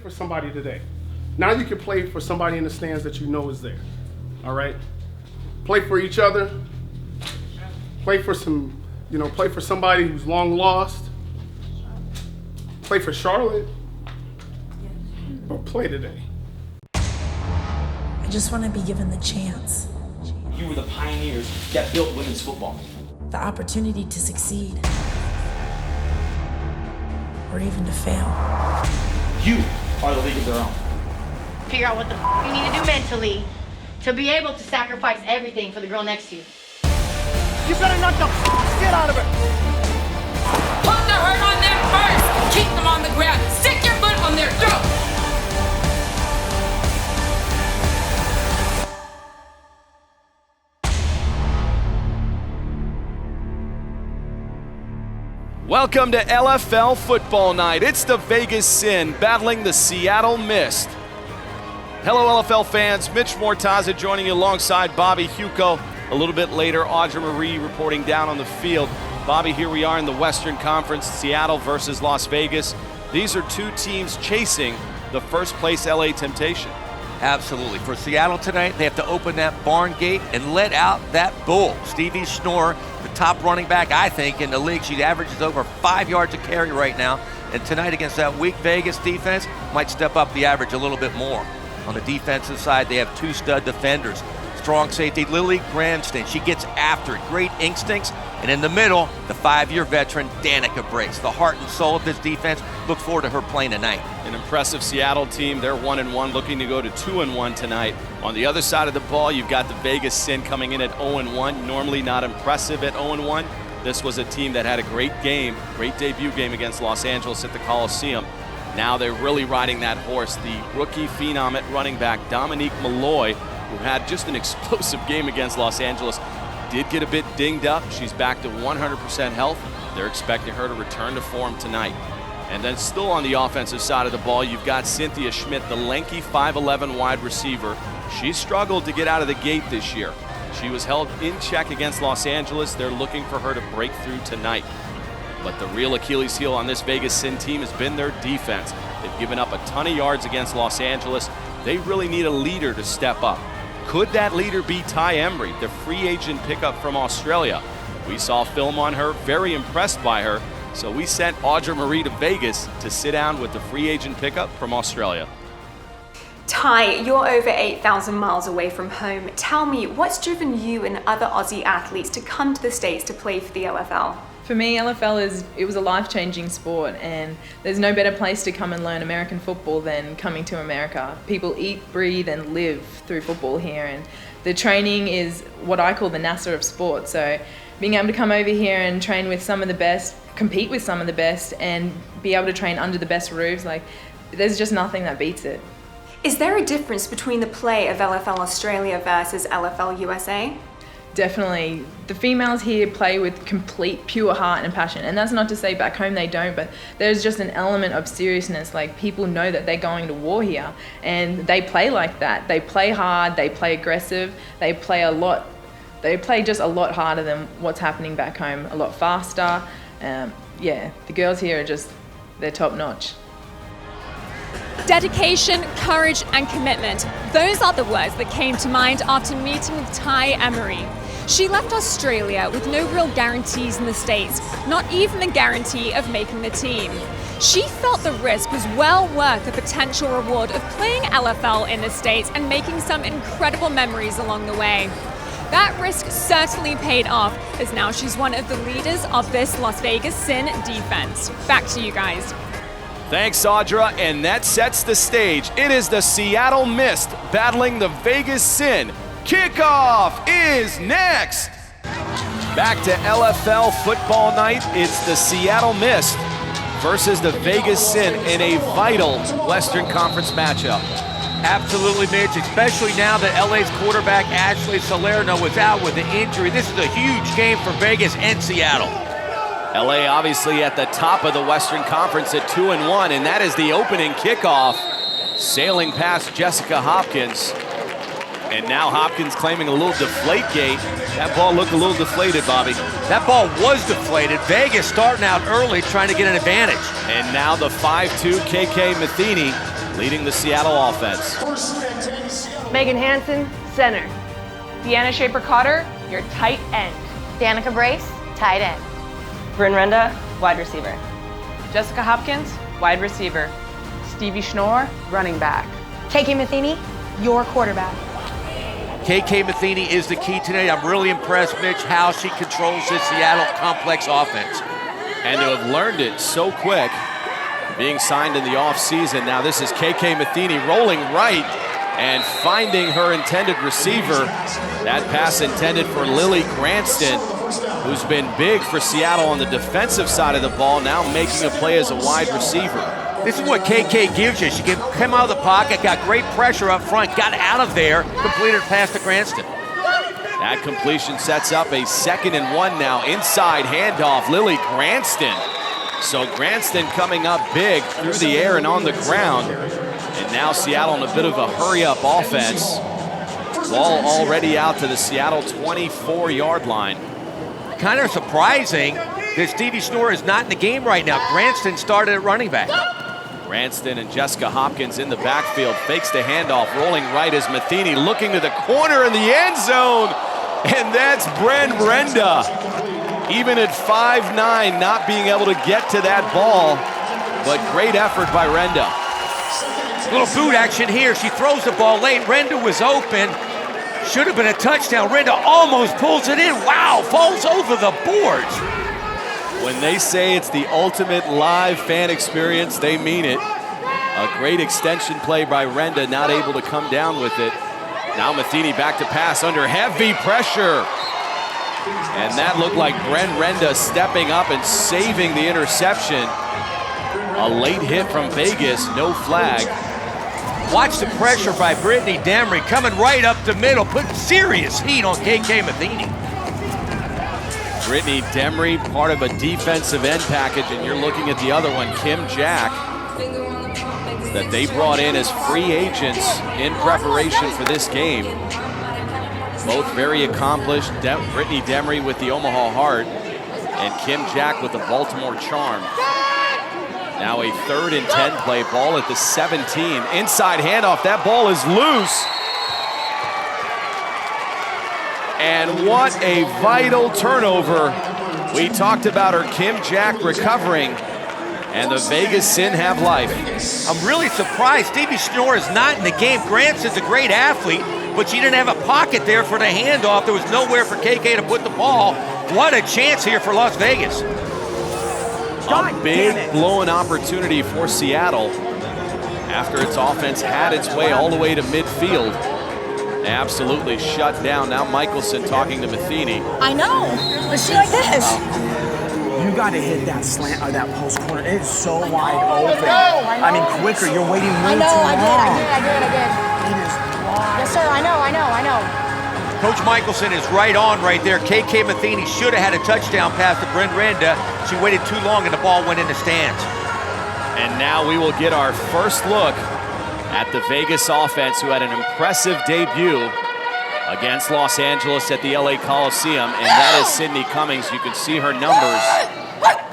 for somebody today. Now you can play for somebody in the stands that you know is there. All right? Play for each other. Play for play for somebody who's long lost. Play for Charlotte. But play today. I just want to be given the chance. You were the pioneers that built women's football. The opportunity to succeed. Or even to fail. You are the league of their own. Figure out what the you need to do mentally to be able to sacrifice everything for the girl next to you. You better knock the shit out of it. Put the hurt on them first. Keep them on the ground. Stick your foot on their throat. Welcome to LFL Football Night. It's the Vegas Sin battling the Seattle Mist. Hello, LFL fans. Mitch Mortaza joining you alongside Bobby Huco. A little bit later, Audra Marie reporting down on the field. Bobby, here we are in the Western Conference, Seattle versus Las Vegas. These are two teams chasing the first place LA Temptation. Absolutely. For Seattle tonight, they have to open that barn gate and let out that bull. Stevie Schnorr, the top running back, I think, in the league. She averages over 5 yards a carry right now. And tonight against that weak Vegas defense, might step up the average a little bit more. On the defensive side, they have two stud defenders. Strong safety, Lily Granston. She gets after it. Great instincts. And in the middle, the 5-year veteran, Danica Brace. The heart and soul of this defense. Look forward to her playing tonight. An impressive Seattle team. They're 1-1, looking to go to 2-1 tonight. On the other side of the ball, you've got the Vegas Sin coming in at 0-1. Normally not impressive at 0-1. This was a team that had a great game, great debut game against Los Angeles at the Coliseum. Now they're really riding that horse. The rookie phenom at running back, Dominique Malloy, who had just an explosive game against Los Angeles, did get a bit dinged up. She's back to 100% health. They're expecting her to return to form tonight. And then still on the offensive side of the ball, you've got Cynthia Schmidt, the lanky 5'11" wide receiver. She struggled to get out of the gate this year. She was held in check against Los Angeles. They're looking for her to break through tonight. But the real Achilles heel on this Vegas Sin team has been their defense. They've given up a ton of yards against Los Angeles. They really need a leader to step up. Could that leader be Ty Emery, the free agent pickup from Australia? We saw film on her, very impressed by her. So we sent Audra Marie to Vegas to sit down with the free agent pickup from Australia. Ty, you're over 8,000 miles away from home. Tell me, what's driven you and other Aussie athletes to come to the States to play for the LFL? For me, LFL it was a life-changing sport, and there's no better place to come and learn American football than coming to America. People eat, breathe, and live through football here, and the training is what I call the NASA of sport. So being able to come over here and train with some of the best, compete with some of the best, and be able to train under the best roofs, there's just nothing that beats it. Is there a difference between the play of LFL Australia versus LFL USA? Definitely. The females here play with complete pure heart and passion, and that's not to say back home they don't, but there's just an element of seriousness. People know that they're going to war here, and they play like that. They play hard, they play aggressive, they play just a lot harder than what's happening back home, a lot faster. The girls here they're top notch. Dedication, courage, and commitment. Those are the words that came to mind after meeting with Ty Emery. She left Australia with no real guarantees in the States, not even the guarantee of making the team. She felt the risk was well worth the potential reward of playing LFL in the States and making some incredible memories along the way. That risk certainly paid off, as now she's one of the leaders of this Las Vegas Sin defense. Back to you guys. Thanks, Audra, and that sets the stage. It is the Seattle Mist battling the Vegas Sin. Kickoff is next. Back to LFL Football Night. It's the Seattle Mist versus the Vegas Sin in a vital Western Conference matchup. Absolutely, Mitch, especially now that LA's quarterback Ashley Salerno was out with an injury. This is a huge game for Vegas and Seattle. LA obviously at the top of the Western Conference at 2-1, and that is the opening kickoff. Sailing past Jessica Hopkins. And now Hopkins claiming a little deflate gate. That ball looked a little deflated, Bobby. That ball was deflated. Vegas starting out early trying to get an advantage. And now the 5'2" KK Matheny leading the Seattle offense. Megan Hansen, center. Deanna Shaper-Cotter, your tight end. Danica Brace, tight end. Bryn Renda, wide receiver. Jessica Hopkins, wide receiver. Stevie Schnorr, running back. KK Matheny, your quarterback. KK Matheny is the key tonight. I'm really impressed, Mitch, how she controls this Seattle complex offense. And to have learned it so quick, being signed in the offseason. Now this is KK Matheny rolling right and finding her intended receiver. That pass intended for Lily Cranston, who's been big for Seattle on the defensive side of the ball, now making a play as a wide receiver. This is what KK gives you. She can come out of the pocket, got great pressure up front, got out of there, completed pass to Cranston. That completion sets up a 2nd and 1 now. Inside handoff, Lily Cranston. So Cranston coming up big through the air and on the ground. And now Seattle in a bit of a hurry-up offense. Ball already out to the Seattle 24-yard line. Kind of surprising that Stevie Schnorr is not in the game right now. Cranston started at running back. Cranston and Jessica Hopkins in the backfield. Fakes the handoff, rolling right as Matheny looking to the corner in the end zone. And that's Bryn Renda. Even at 5'9", not being able to get to that ball. But great effort by Renda. Little boot action here. She throws the ball late. Renda was open. Should have been a touchdown. Renda almost pulls it in. Wow, falls over the boards. When they say it's the ultimate live fan experience, they mean it. A great extension play by Renda, not able to come down with it. Now Matheny back to pass under heavy pressure. And that looked like Bryn Renda stepping up and saving the interception. A late hit from Vegas, no flag. Watch the pressure by Brittany Demry coming right up the middle, putting serious heat on KK Matheny. Brittany Demry, part of a defensive end package, and you're looking at the other one, Kim Jack, that they brought in as free agents in preparation for this game. Both very accomplished. Brittany Demry with the Omaha Heart, and Kim Jack with the Baltimore Charm. Now a 3rd and 10 play, ball at the 17. Inside handoff, that ball is loose. And what a vital turnover. We talked about her, Kim Jack recovering, and the Vegas Sin have life. I'm really surprised Stevie Schnorr is not in the game. Cranston's a great athlete, but she didn't have a pocket there for the handoff. There was nowhere for KK to put the ball. What a chance here for Las Vegas. A big blowing opportunity for Seattle after its offense had its way all the way to midfield. Absolutely shut down. Now Michelson talking to Matheny. I know, but she like this. You got to hit that slant or that post corner. It's so wide open. I mean, quicker. You're waiting way too long. I did. Yes, sir, I know. Coach Michelson is right on right there. KK Matheny should have had a touchdown pass to Bryn Renda. She waited too long and the ball went in the stands. And now we will get our first look at the Vegas offense, who had an impressive debut against Los Angeles at the LA Coliseum, and that is Sydney Cummings. You can see her numbers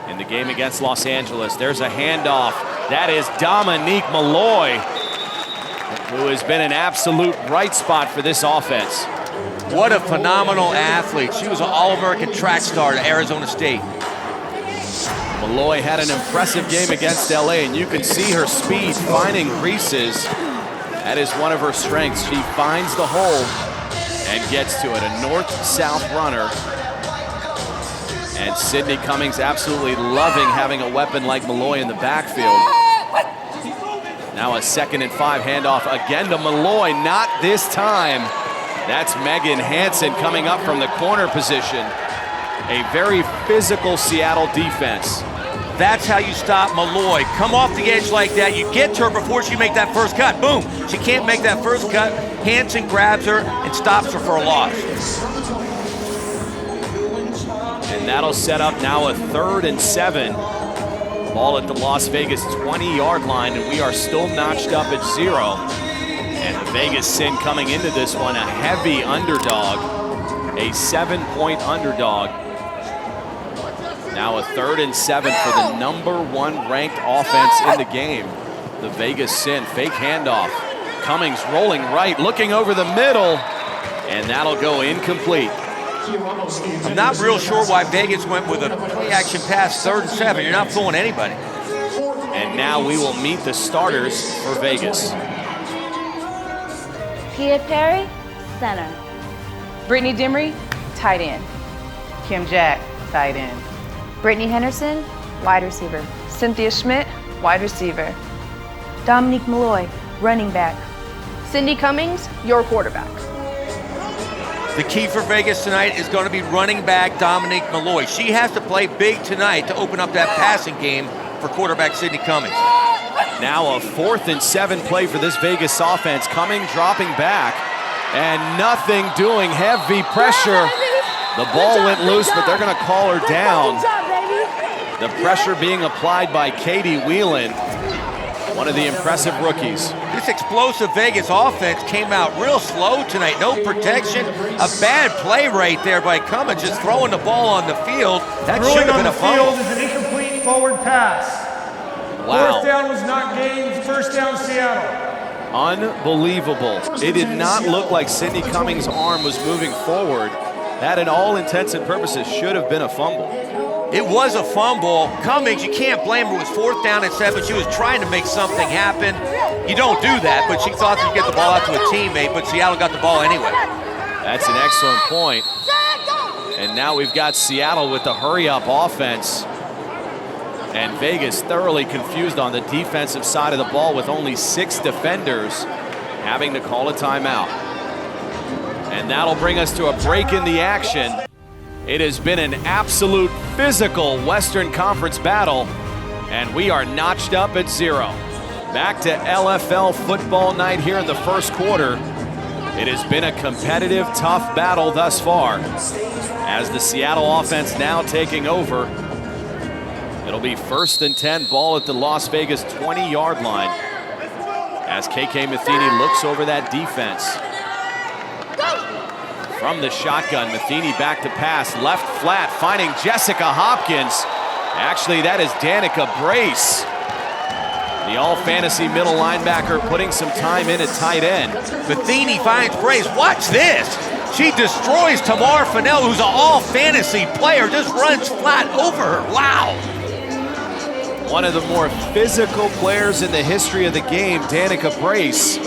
in the game against Los Angeles. There's a handoff. That is Dominique Malloy, who has been an absolute bright spot for this offense. What a phenomenal athlete. She was an All-American track star at Arizona State. Malloy had an impressive game against LA, and you can see her speed finding creases. That is one of her strengths. She finds the hole and gets to it. A north-south runner. And Sydney Cummings absolutely loving having a weapon like Malloy in the backfield. Now a 2nd and 5 handoff again to Malloy, not this time. That's Megan Hansen coming up from the corner position. A very physical Seattle defense. That's how you stop Malloy. Come off the edge like that. You get to her before she make that first cut. Boom. She can't make that first cut. Hansen grabs her and stops her for a loss. And that'll set up now a 3rd and 7. Ball at the Las Vegas 20-yard line, and we are still notched up at 0. And the Vegas Sin coming into this one a heavy underdog, a 7-point underdog. Now a 3rd and 7 for the #1 ranked offense in the game. The Vegas Sin, fake handoff. Cummings rolling right, looking over the middle, and that'll go incomplete. I'm not real sure why Vegas went with a play-action pass 3rd and 7. You're not fooling anybody. And now we will meet the starters for Vegas. Kia Perry, center. Brittany Dimry, tight end. Kim Jack, tight end. Brittany Henderson, wide receiver. Cynthia Schmidt, wide receiver. Dominique Malloy, running back. Cindy Cummings, your quarterback. The key for Vegas tonight is going to be running back Dominique Malloy. She has to play big tonight to open up that passing game for quarterback Sydney Cummings. Now a 4th and 7 play for this Vegas offense. Cummings dropping back and nothing doing. Heavy pressure. The ball went loose, but they're going to call her down. The pressure being applied by Katie Whelan, one of the impressive rookies. This explosive Vegas offense came out real slow tonight. No protection. A bad play right there by Cummings, just throwing the ball on the field. That should have been a fumble. Field is an incomplete forward pass. Wow. 4th down was not gained. 1st down, Seattle. Unbelievable. It did not look like Sydney Cummings' arm was moving forward. That, in all intents and purposes, should have been a fumble. It was a fumble. Cummings, you can't blame her. It was 4th down and 7. She was trying to make something happen. You don't do that, but she thought she'd get the ball out to a teammate, but Seattle got the ball anyway. That's an excellent point. And now we've got Seattle with the hurry-up offense. And Vegas thoroughly confused on the defensive side of the ball with only 6 defenders, having to call a timeout. And that'll bring us to a break in the action. It has been an absolute physical Western Conference battle, and we are notched up at 0. Back to LFL football night here in the first quarter. It has been a competitive, tough battle thus far. As the Seattle offense now taking over, it'll be 1st and 10, ball at the Las Vegas 20-yard line. As KK Matheny looks over that defense. From the shotgun, Matheny back to pass, left flat, finding Jessica Hopkins. Actually, that is Danica Brace, the all-fantasy middle linebacker, putting some time in at tight end. Matheny finds Brace. Watch this. She destroys Tamar Fennell, who's an all-fantasy player, just runs flat over her. Wow. One of the more physical players in the history of the game, Danica Brace.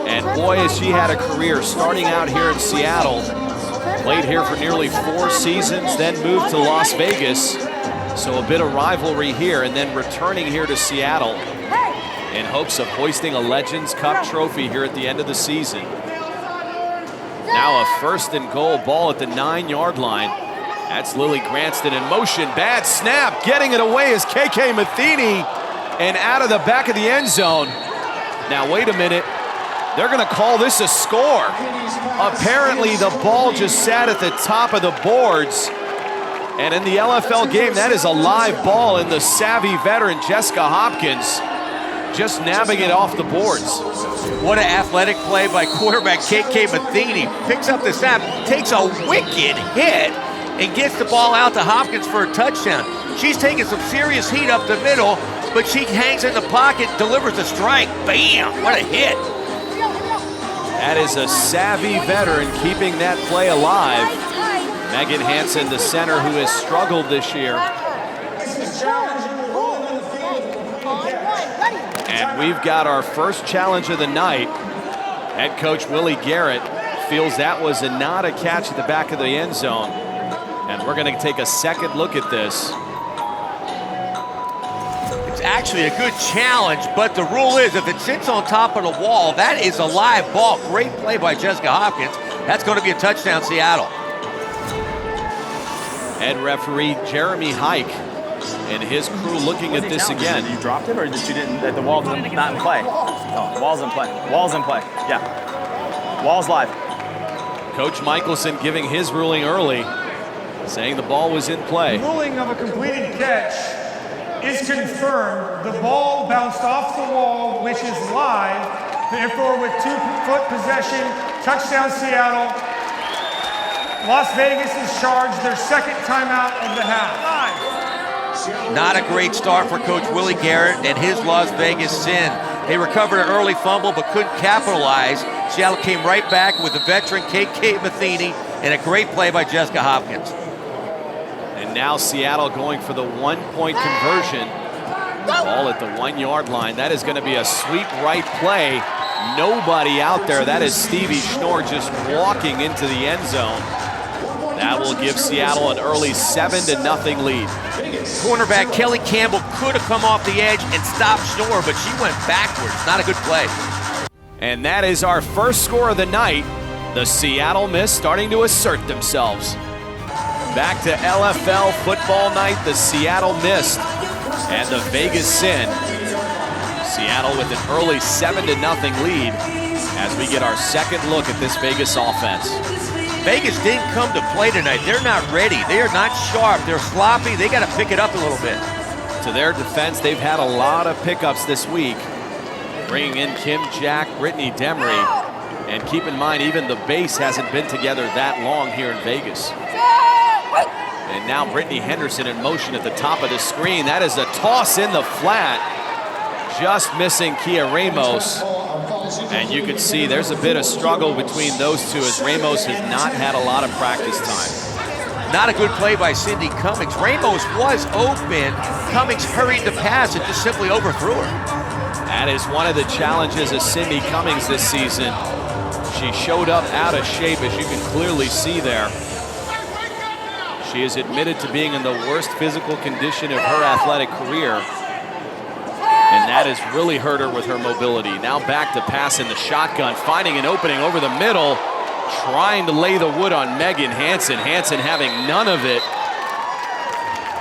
And boy, has she had a career starting out here in Seattle. Played here for nearly 4 seasons, then moved to Las Vegas. So a bit of rivalry here, and then returning here to Seattle in hopes of hoisting a Legends Cup trophy here at the end of the season. Now a 1st and goal, ball at the 9-yard line. That's Lily Granston in motion. Bad snap, getting it away is KK Matheny, and out of the back of the end zone. Now wait a minute. They're going to call this a score. Apparently, the ball just sat at the top of the boards. And in the LFL game, that is a live ball, and the savvy veteran Jessica Hopkins just nabbing it off the boards. What an athletic play by quarterback KK Matheny. Picks up the snap, takes a wicked hit, and gets the ball out to Hopkins for a touchdown. She's taking some serious heat up the middle, but she hangs in the pocket, delivers a strike. Bam! What a hit. That is a savvy veteran keeping that play alive. Megan Hansen, the center, who has struggled this year. And we've got our first challenge of the night. Head coach Willie Garrett feels that was not a catch at the back of the end zone. And we're going to take a second look at this. Actually a good challenge, but the rule is if it sits on top of the wall, that is a live ball. Great play by Jessica Hopkins. That's going to be a touchdown, Seattle. Head referee Jeremy Hike and his crew looking at this again. You dropped it, or that you didn't? That the wall's not in play? No, the wall's in play. Wall's in play. Yeah, wall's live. Coach Michelson giving his ruling early, saying the ball was in play. The ruling of a completed catch is confirmed. The ball bounced off the wall, which is live. Therefore, with 2-foot possession, touchdown Seattle. Las Vegas is charged their 2nd timeout of the half. Not a great start for Coach Willie Garrett and his Las Vegas Sin. They recovered an early fumble but couldn't capitalize. Seattle came right back with the veteran KK Matheny and a great play by Jessica Hopkins. And now Seattle going for the 1-point conversion. Ball at the 1-yard line. That is going to be a sweep right play. Nobody out there. That is Stevie Schnorr just walking into the end zone. That will give Seattle an early 7-0 lead. Cornerback Kelly Campbell could have come off the edge and stopped Schnorr, but she went backwards. Not a good play. And that is our first score of the night. The Seattle Mist starting to assert themselves. Back to LFL football night, the Seattle Mist and the Vegas Sin. Seattle with an early 7-0 lead as we get our second look at this Vegas offense. Vegas didn't come to play tonight. They're not ready. They are not sharp. They're sloppy. They got to pick it up a little bit. To their defense, they've had a lot of pickups this week. Bringing in Kim Jack, Brittany Demery. And keep in mind, even the base hasn't been together that long here in Vegas. And now Brittany Henderson in motion at the top of the screen. That is a toss in the flat. Just missing Kia Ramos. And you can see there's a bit of struggle between those two as Ramos has not had a lot of practice time. Not a good play by Cindy Cummings. Ramos was open. Cummings hurried the pass and just simply overthrew her. That is one of the challenges of Cindy Cummings this season. She showed up out of shape, as you can clearly see there. She is admitted to being in the worst physical condition of her athletic career. And that has really hurt her with her mobility. Now back to pass in the shotgun, finding an opening over the middle, trying to lay the wood on Megan Hansen. Hansen having none of it.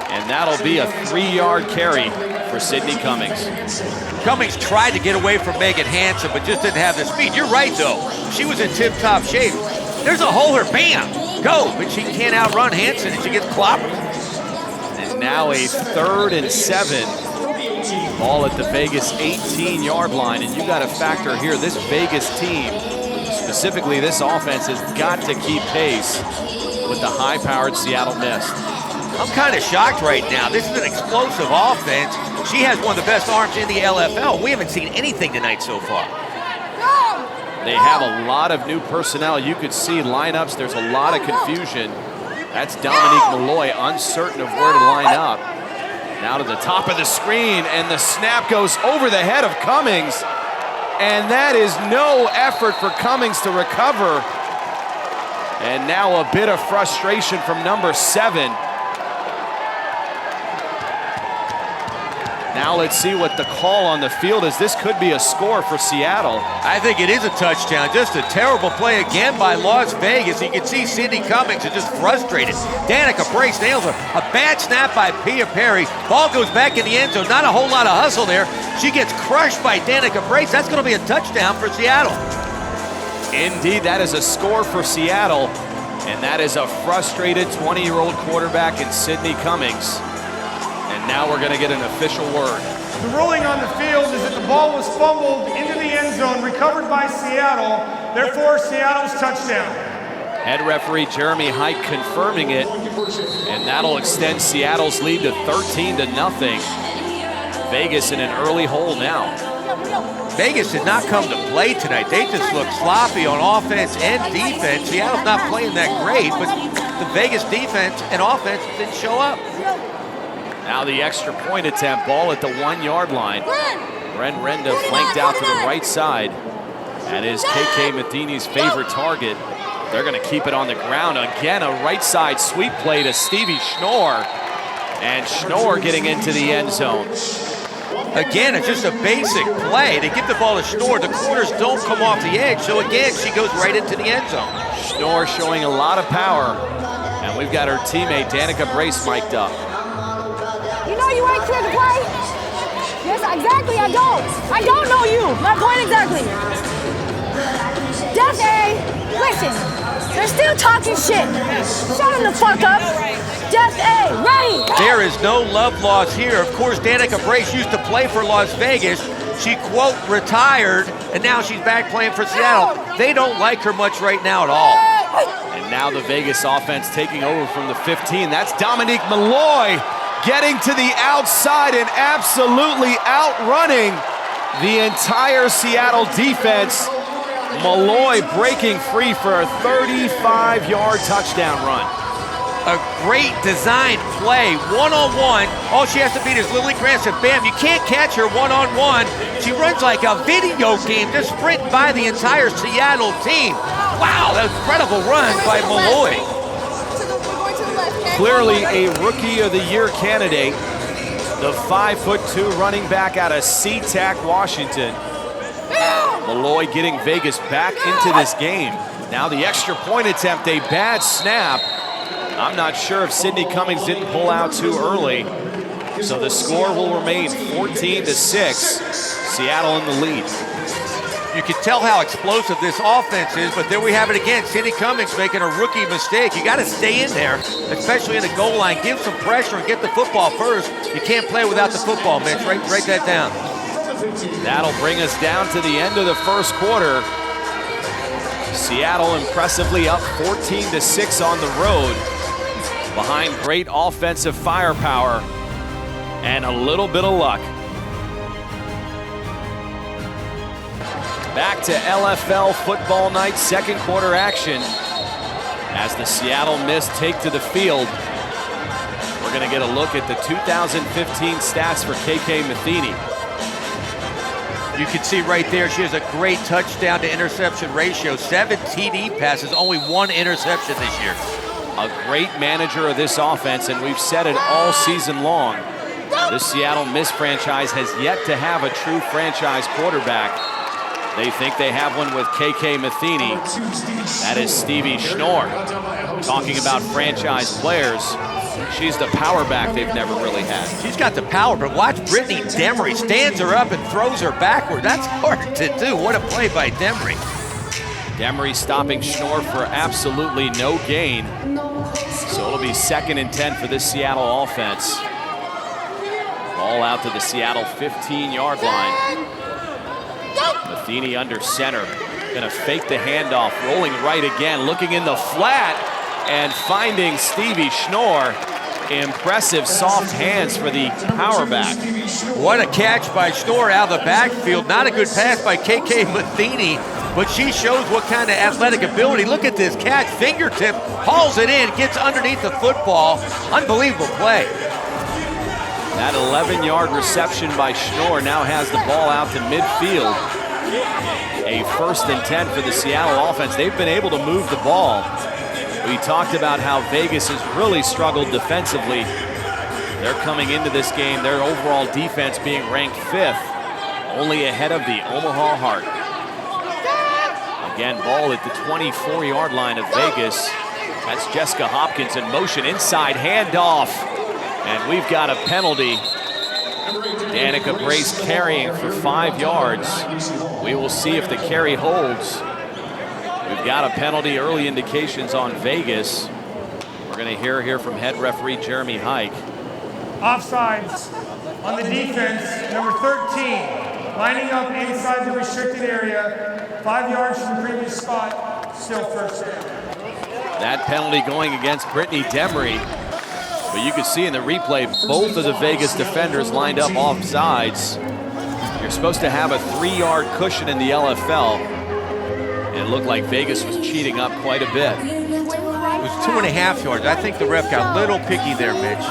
And that'll be a 3-yard carry for Sydney Cummings. Cummings tried to get away from Megan Hansen, but just didn't have the speed. You're right, though. She was in tip-top shape. There's a hole here, bam, go. But she can't outrun Hansen, and she gets clobbered. And now a 3rd and 7. Ball at the Vegas 18-yard line, and you got to factor here, this Vegas team, specifically this offense, has got to keep pace with the high-powered Seattle Mist. I'm kind of shocked right now. This is an explosive offense. She has one of the best arms in the LFL. We haven't seen anything tonight so far. They have a lot of new personnel. You could see lineups. There's a lot of confusion. That's Dominique Malloy, uncertain of where to line up. Now to the top of the screen, and the snap goes over the head of Cummings. And that is no effort for Cummings to recover. And now a bit of frustration from number 7. Now let's see what the call on the field is. This could be a score for Seattle. I think it is a touchdown. Just a terrible play again by Las Vegas. You can see Cindy Cummings is just frustrated. Danica Brace nails a bad snap by Pia Perry. Ball goes back in the end zone. Not a whole lot of hustle there. She gets crushed by Danica Brace. That's going to be a touchdown for Seattle. Indeed, that is a score for Seattle. And that is a frustrated 20-year-old quarterback in Sydney Cummings. And now we're going to get an official word. The ruling on the field is that the ball was fumbled into the end zone, recovered by Seattle, therefore Seattle's touchdown. Head referee Jeremy Hike confirming it, and that'll extend Seattle's lead to 13-0. Vegas in an early hole now. Vegas did not come to play tonight. They just looked sloppy on offense and defense. Seattle's not playing that great, but the Vegas defense and offense didn't show up. Now the extra point attempt, ball at the 1-yard line. Ren Renda flanked out to the right side. That is KK Matheny's favorite target. They're going to keep it on the ground. Again, a right side sweep play to Stevie Schnorr. And Schnorr getting into the end zone. Again, it's just a basic play. They give the ball to Schnorr. The corners don't come off the edge. So again, she goes right into the end zone. Schnorr showing a lot of power. And we've got her teammate Danica Brace mic'd up. You know you ain't clear to play? Yes, exactly, I don't. I don't know you. My point exactly. Death A, listen, they're still talking shit. Shut them the fuck up. Death A, ready. There is no love lost here. Of course, Danica Brace used to play for Las Vegas. She, quote, retired, and now she's back playing for Seattle. They don't like her much right now at all. And now the Vegas offense taking over from the 15. That's Dominique Malloy getting to the outside and absolutely outrunning the entire Seattle defense. Malloy breaking free for a 35-yard touchdown run. A great design play, one-on-one. All she has to beat is Lily Grant. And bam, you can't catch her one-on-one. She runs like a video game, just sprinting by the entire Seattle team. Wow, that was an incredible run by Malloy. Clearly a Rookie of the Year candidate. The 5'2" running back out of SeaTac, Washington. Malloy getting Vegas back into this game. Now the extra point attempt, a bad snap. I'm not sure if Sydney Cummings didn't pull out too early. So the score will remain 14-6. Seattle in the lead. You can tell how explosive this offense is, but there we have it again. Sydney Cummings making a rookie mistake. You got to stay in there, especially in the goal line. Give some pressure and get the football first. You can't play without the football, Mitch. Write that down. That'll bring us down to the end of the first quarter. Seattle impressively up 14-6 on the road, behind great offensive firepower and a little bit of luck. Back to LFL football night, second quarter action. As the Seattle Mist take to the field, we're gonna get a look at the 2015 stats for KK Matheny. You can see right there, she has a great touchdown to interception ratio. 7 TD passes, only 1 interception this year. A great manager of this offense, and we've said it all season long. This Seattle Mist franchise has yet to have a true franchise quarterback. They think they have one with KK Matheny. That is Stevie Schnorr. Talking about franchise players, she's the power back they've never really had. She's got the power, but watch Brittany Demery stands her up and throws her backward. That's hard to do. What a play by Demery. Demery stopping Schnorr for absolutely no gain. So it'll be 2nd and 10 for this Seattle offense. Ball out to the Seattle 15-yard line. Matheny under center, gonna fake the handoff, rolling right again, looking in the flat, and finding Stevie Schnorr. Impressive soft hands for the power back. What a catch by Schnorr out of the backfield. Not a good pass by KK Matheny, but she shows what kind of athletic ability. Look at this catch, fingertip, hauls it in, gets underneath the football. Unbelievable play. That 11-yard reception by Schnorr now has the ball out to midfield. A 1st and 10 for the Seattle offense. They've been able to move the ball. We talked about how Vegas has really struggled defensively. They're coming into this game, their overall defense being ranked 5th, only ahead of the Omaha Heart. Again, ball at the 24-yard line of Vegas. That's Jessica Hopkins in motion, inside handoff. And we've got a penalty. Danica Brace carrying for 5 yards. We will see if the carry holds. We've got a penalty, early indications on Vegas. We're going to hear from head referee Jeremy Hike. Offsides on the defense, number 13, lining up inside the restricted area, 5 yards from the previous spot, still first down. That penalty going against Brittany Demery. But you can see in the replay, both of the Vegas defenders lined up off sides. You're supposed to have a 3-yard cushion in the LFL. And it looked like Vegas was cheating up quite a bit. It was 2.5 yards. I think the ref got a little picky there, Mitch.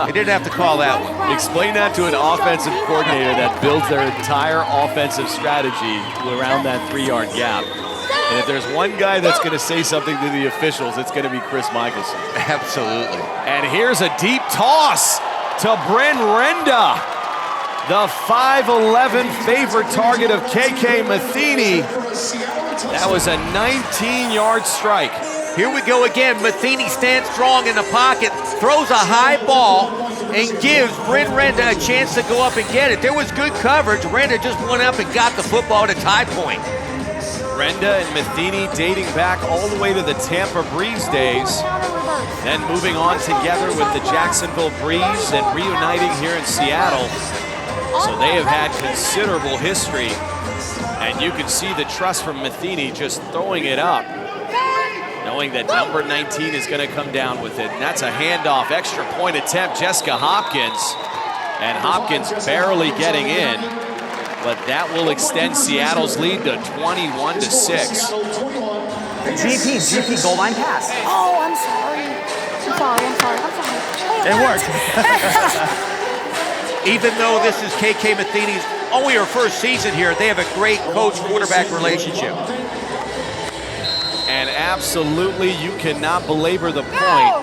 They didn't have to call that one. Explain that to an offensive coordinator that builds their entire offensive strategy around that 3-yard gap. And if there's one guy that's going to say something to the officials, it's going to be Chris Michelson. Absolutely. And here's a deep toss to Bryn Renda, the 5'11" favorite target of KK Matheny. That was a 19-yard strike. Here we go again. Matheny stands strong in the pocket, throws a high ball, and gives Bryn Renda a chance to go up and get it. There was good coverage. Renda just went up and got the football at a tie point. Renda and Matheny dating back all the way to the Tampa Breeze days, then moving on together with the Jacksonville Breeze and reuniting here in Seattle. So they have had considerable history, and you can see the trust from Matheny just throwing it up, knowing knowing that number 19 is going to come down with it. And that's a handoff, extra point attempt, Jessica Hopkins. And Hopkins barely getting in, but that will extend Seattle's lead to 21-6. GP, goal line pass. Oh, I'm sorry. I'm sorry. It worked. Even though this is KK Matheny's only her first season here, they have a great coach-quarterback relationship. And absolutely, you cannot belabor the point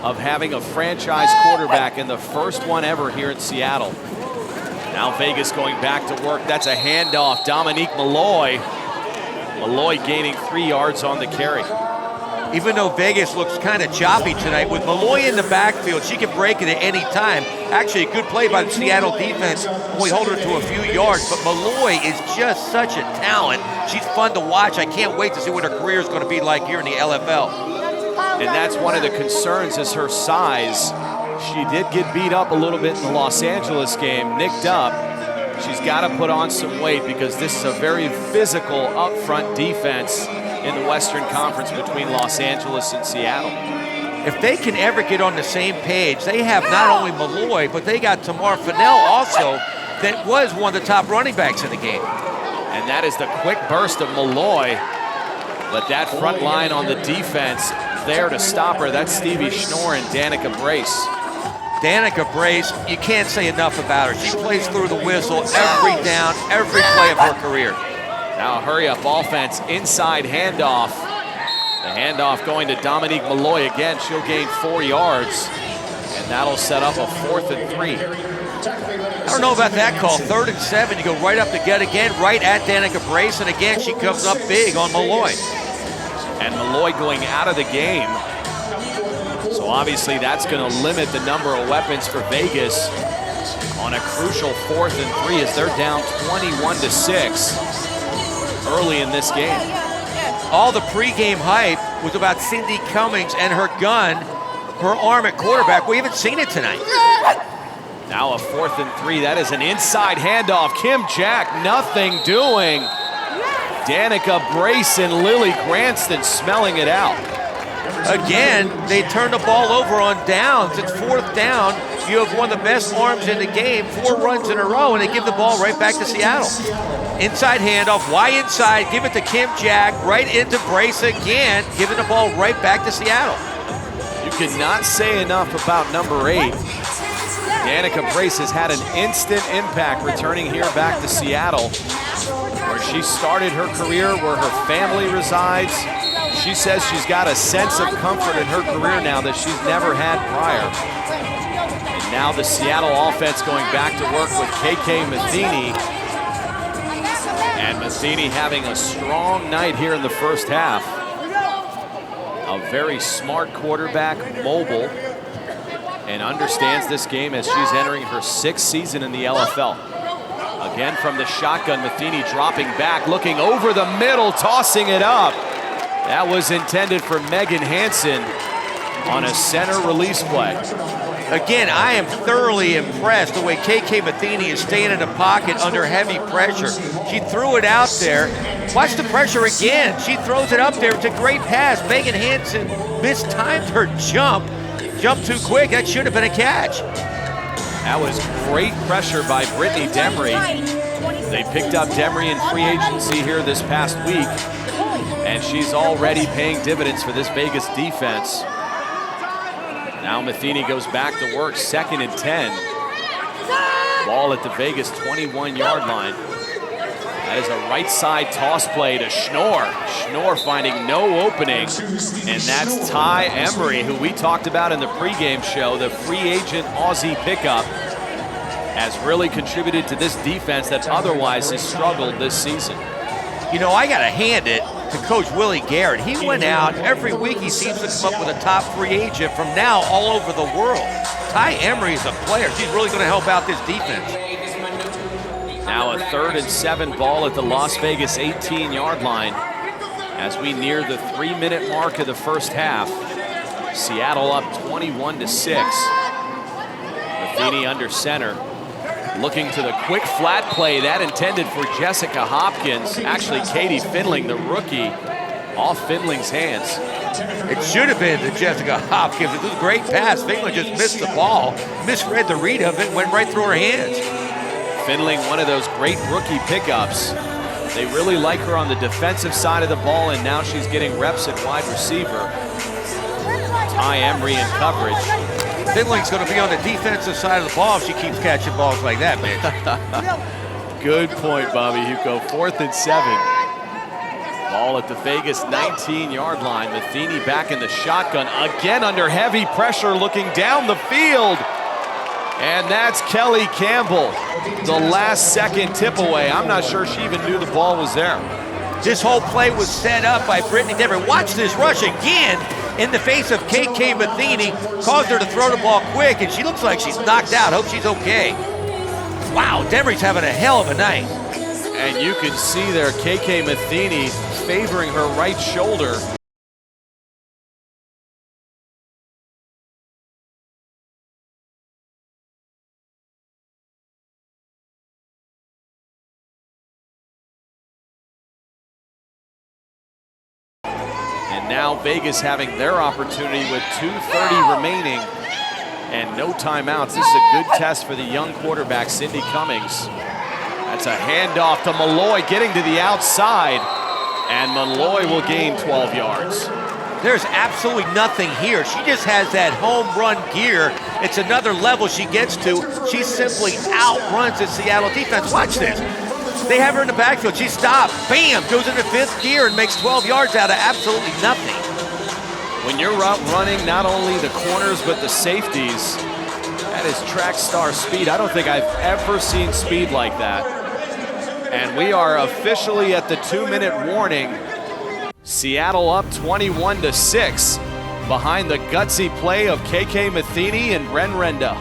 of having a franchise quarterback in the first one ever here in Seattle. Now Vegas going back to work. That's a handoff. Dominique Malloy. Malloy gaining 3 yards on the carry. Even though Vegas looks kind of choppy tonight, with Malloy in the backfield, she can break it at any time. Actually, a good play by the Seattle defense. Only hold her to a few yards, but Malloy is just such a talent. She's fun to watch. I can't wait to see what her career is going to be like here in the LFL. And that's one of the concerns is her size. She did get beat up a little bit in the Los Angeles game, nicked up. She's got to put on some weight because this is a very physical up-front defense in the Western Conference between Los Angeles and Seattle. If they can ever get on the same page, they have not only Malloy, but they got Tamar Fennell also, that was one of the top running backs in the game. And that is the quick burst of Malloy. But that front line on the defense there to stop her, that's Stevie Schnorr and Danica Brace. Danica Brace, you can't say enough about her. She plays through the whistle every down, every play of her career. Now hurry up offense, inside handoff. The handoff going to Dominique Malloy again. She'll gain 4 yards, and that'll set up a 4th and 3. I don't know about that call. 3rd and 7, you go right up to get again, right at Danica Brace, and again she comes up big on Malloy. And Malloy going out of the game. So obviously that's going to limit the number of weapons for Vegas on a crucial 4th and 3 as they're down 21-6 early in this game. All the pregame hype was about Cindy Cummings and her gun, her arm at quarterback. We haven't seen it tonight. Now a 4th and 3. That is an inside handoff. Kim Jack, nothing doing. Danica Brace and Lily Cranston smelling it out. Again, they turn the ball over on downs. It's 4th down. You have one of the best arms in the game, 4 runs in a row, and they give the ball right back to Seattle. Inside handoff, wide inside, give it to Kim Jack, right into Brace again, giving the ball right back to Seattle. You cannot say enough about number 8. Danica Brace has had an instant impact returning here back to Seattle, where she started her career, where her family resides. She says she's got a sense of comfort in her career now that she's never had prior. And now the Seattle offense going back to work with KK Matheny. And Matheny having a strong night here in the first half. A very smart quarterback, mobile, and understands this game as she's entering her 6th season in the LFL. Again from the shotgun, Matheny dropping back, looking over the middle, tossing it up. That was intended for Megan Hansen on a center release play. Again, I am thoroughly impressed the way KK Matheny is staying in the pocket under heavy pressure. She threw it out there. Watch the pressure again. She throws it up there. It's a great pass. Megan Hansen mistimed her jump. Jumped too quick. That should have been a catch. That was great pressure by Brittany Demry. They picked up Demry in free agency here this past week, and she's already paying dividends for this Vegas defense. Now Matheny goes back to work, 2nd and 10. Ball at the Vegas 21-yard line. That is a right side toss play to Schnorr. Schnorr finding no opening, and that's Ty Emery, who we talked about in the pregame show, the free agent Aussie pickup, has really contributed to this defense that otherwise has struggled this season. You know, I got to hand it to Coach Willie Garrett. He went out every week. He seems to come up with a top free agent from now all over the world. Ty Emery is a player. She's really going to help out this defense. Now a 3rd and 7 ball at the Las Vegas 18-yard line as we near the 3-minute mark of the first half. Seattle up 21-6. Matheny under center. Looking to the quick flat play, that intended for Jessica Hopkins. Actually, Katie Finling, the rookie, off Finley's hands. It should have been to Jessica Hopkins. It was a great pass. Finley just missed the ball, misread the read of it, went right through her hands. Finley, one of those great rookie pickups. They really like her on the defensive side of the ball, and now she's getting reps at wide receiver. Ty Emery in coverage. Finley's going to be on the defensive side of the ball if she keeps catching balls like that, man. Good point, Bobby Hugo. 4th and 7. Ball at the Vegas 19-yard line. Matheny back in the shotgun, again under heavy pressure, looking down the field. And that's Kelly Campbell. The last second tip away. I'm not sure she even knew the ball was there. This whole play was set up by Brittany Devery. Watch this rush again in the face of KK Matheny. Caused her to throw the ball quick, and she looks like she's knocked out. Hope she's okay. Wow, Devery's having a hell of a night. And you can see there KK Matheny favoring her right shoulder. And now Vegas having their opportunity with 2:30 remaining and no timeouts. This is a good test for the young quarterback, Cindy Cummings. That's a handoff to Malloy, getting to the outside, and Malloy will gain 12 yards. There's absolutely nothing here. She just has that home run gear. It's another level she gets to. She simply outruns the Seattle defense. Watch this. They have her in the backfield. She stops, bam, goes into 5th gear and makes 12 yards out of absolutely nothing. When you're out running not only the corners but the safeties, that is track star speed. I don't think I've ever seen speed like that. And we are officially at the 2-minute warning. Seattle up 21-6 behind the gutsy play of KK Matheny and Ren Renda.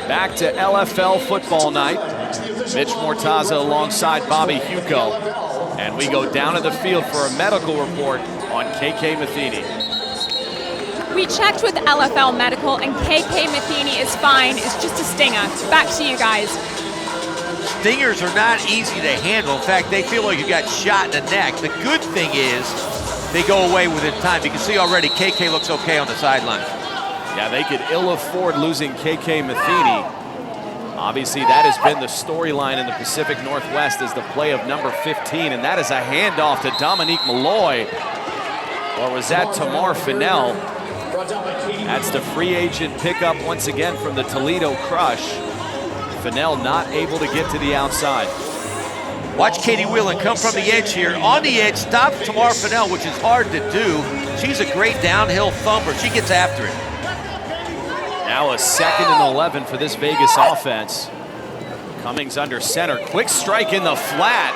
Back to LFL football night. Mitch Mortaza alongside Bobby Hugo. And we go down to the field for a medical report on KK Matheny. We checked with LFL Medical, and KK Matheny is fine. It's just a stinger. Back to you guys. Stingers are not easy to handle. In fact, they feel like you got shot in the neck. The good thing is they go away within time. You can see already KK looks okay on the sideline. Yeah, they could ill afford losing KK Matheny. Obviously, that has been the storyline in the Pacific Northwest, is the play of number 15, and that is a handoff to Dominique Malloy. Or was that Tamar Fennell? That's the free agent pickup once again from the Toledo Crush. Fennell not able to get to the outside. Watch Katie Whelan come from the edge here. On the edge, stops Tamar Fennell, which is hard to do. She's a great downhill thumper. She gets after it. Now a 2nd and 11 for this Vegas offense. Cummings under center, quick strike in the flat,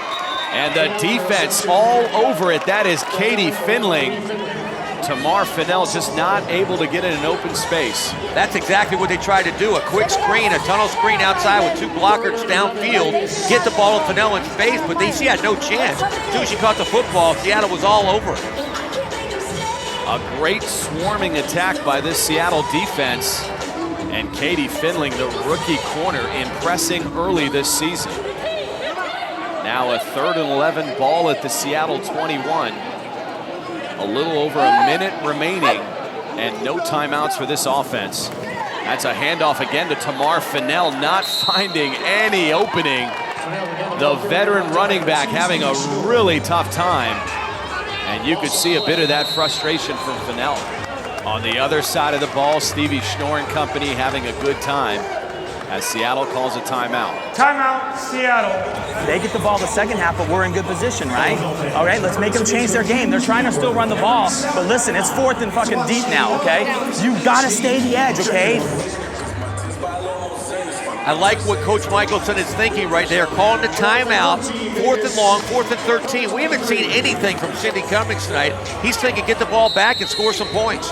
and the defense all over it. That is Katie Finling. Tamar Fennell just not able to get in an open space. That's exactly what they tried to do. A quick screen, a tunnel screen outside with 2 blockers downfield. Get the ball to Fennell in space, but she had no chance. As soon as she caught the football, Seattle was all over it. A great swarming attack by this Seattle defense. And Katie Finling, the rookie corner, impressing early this season. Now a 3rd and 11 ball at the Seattle 21. A little over a minute remaining and no timeouts for this offense. That's a handoff again to Tamar Fennell, not finding any opening. The veteran running back having a really tough time. And you could see a bit of that frustration from Fennell. On the other side of the ball, Stevie Schnorr and company having a good time as Seattle calls a timeout. Timeout, Seattle. They get the ball the second half, but we're in good position, right? All right, let's make them change their game. They're trying to still run the ball, but listen, it's 4th and fucking deep now, okay? You gotta stay the edge, okay? I like what Coach Michelson is thinking right there, calling the timeout, 4th and long, 4th and 13. We haven't seen anything from Cindy Cummings tonight. He's thinking get the ball back and score some points.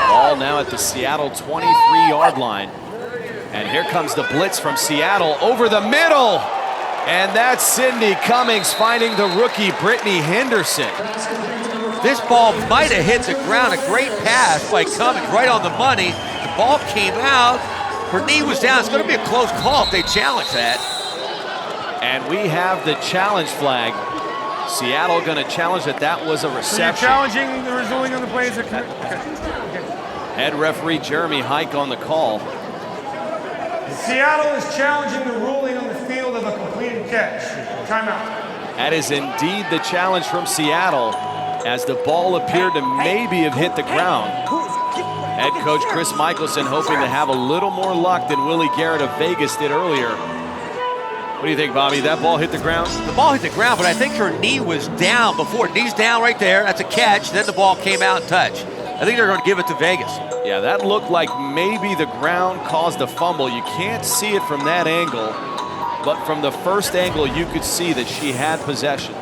Ball now at the Seattle 23-yard line. And here comes the blitz from Seattle over the middle. And that's Cindy Cummings finding the rookie Brittany Henderson. This ball might have hit the ground. A great pass by Cummings, right on the money. The ball came out. Her knee was down. It's going to be a close call if they challenge that. And we have the challenge flag. Seattle going to challenge that was a So you're reception. challenging the ruling on the plays. Okay. Head referee Jeremy Hike on the call. Seattle is challenging the ruling on the field of a completed catch. Timeout. That is indeed the challenge from Seattle, as the ball appeared to maybe have hit the ground. Head coach Chris Michelson hoping to have a little more luck than Willie Garrett of Vegas did earlier. What do you think, Bobby? That ball hit the ground? The ball hit the ground, but I think her knee was down before. Knee's down right there. That's a catch. Then the ball came out and touched. I think they're going to give it to Vegas. Yeah, that looked like maybe the ground caused a fumble. You can't see it from that angle, but from the first angle, you could see that she had possession.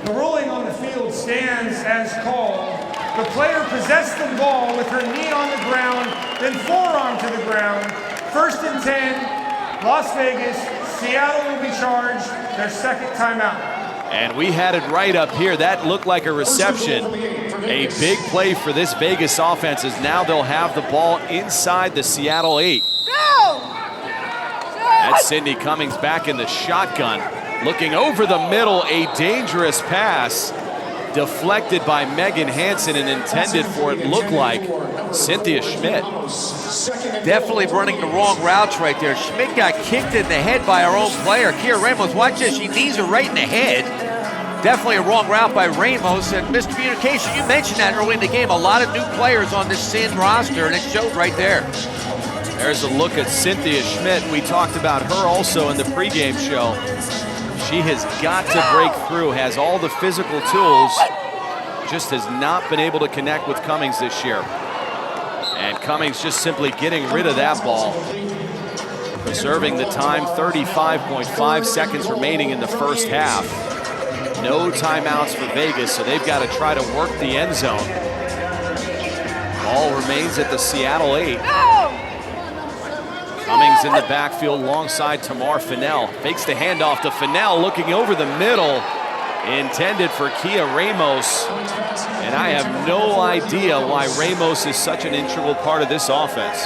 The ruling on the field stands as called. The player possessed the ball with her knee on the ground, then forearm to the ground. 1st and 10, Las Vegas. Seattle will be charged their second timeout. And we had it right up here. That looked like a reception. A big play for this Vegas offense is now they'll have the ball inside the Seattle 8. That's Cindy Cummings back in the shotgun. Looking over the middle, a dangerous pass. Deflected by Megan Hansen and intended for, it looked like, Cynthia Schmidt. Definitely running the wrong routes right there. Schmidt got kicked in the head by our own player. Kia Ramos, watch this. She knees her right in the head. Definitely a wrong route by Ramos and miscommunication. You mentioned that early in the game. A lot of new players on this Sin roster, and it showed right there. There's a look at Cynthia Schmidt. We talked about her also in the pregame show. She has got to break through, has all the physical tools, just has not been able to connect with Cummings this year. And Cummings just simply getting rid of that ball. Preserving the time, 35.5 seconds remaining in the first half. No timeouts for Vegas, so they've got to try to work the end zone. Ball remains at the Seattle 8. Cummings in the backfield alongside Tamar Fennell. Fakes the handoff to Fennell, looking over the middle. Intended for Kia Ramos. And I have no idea why Ramos is such an integral part of this offense.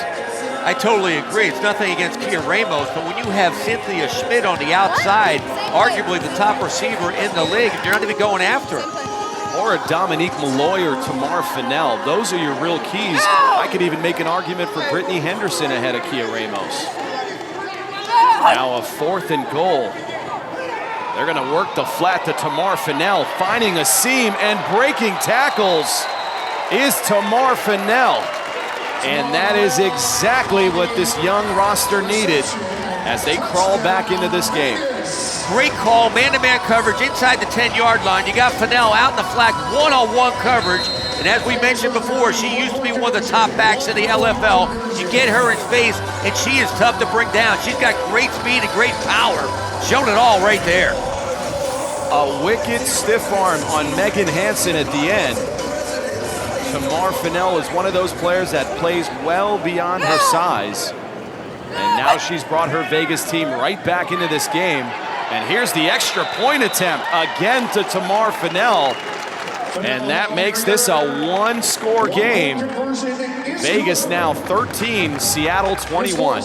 I totally agree. It's nothing against Kia Ramos, but when you have Cynthia Schmidt on the outside, arguably the top receiver in the league, you're not even going after him. Or a Dominique Malloy or Tamar Fennell. Those are your real keys. I could even make an argument for Brittany Henderson ahead of Kia Ramos. Now a 4th and goal. They're going to work the flat to Tamar Fennell, finding a seam and breaking tackles is Tamar Fennell. And that is exactly what this young roster needed as they crawl back into this game. Great call, man-to-man coverage inside the 10-yard line. You got Fennell out in the flat, one-on-one coverage. And as we mentioned before, she used to be one of the top backs in the LFL. You get her in space, and she is tough to bring down. She's got great speed and great power. Shown it all right there. A wicked stiff arm on Megan Hansen at the end. Tamar Fennell is one of those players that plays well beyond her size. And now she's brought her Vegas team right back into this game. And here's the extra point attempt again to Tamar Fennell. And that makes this a one-score game. Vegas now 13, Seattle 21.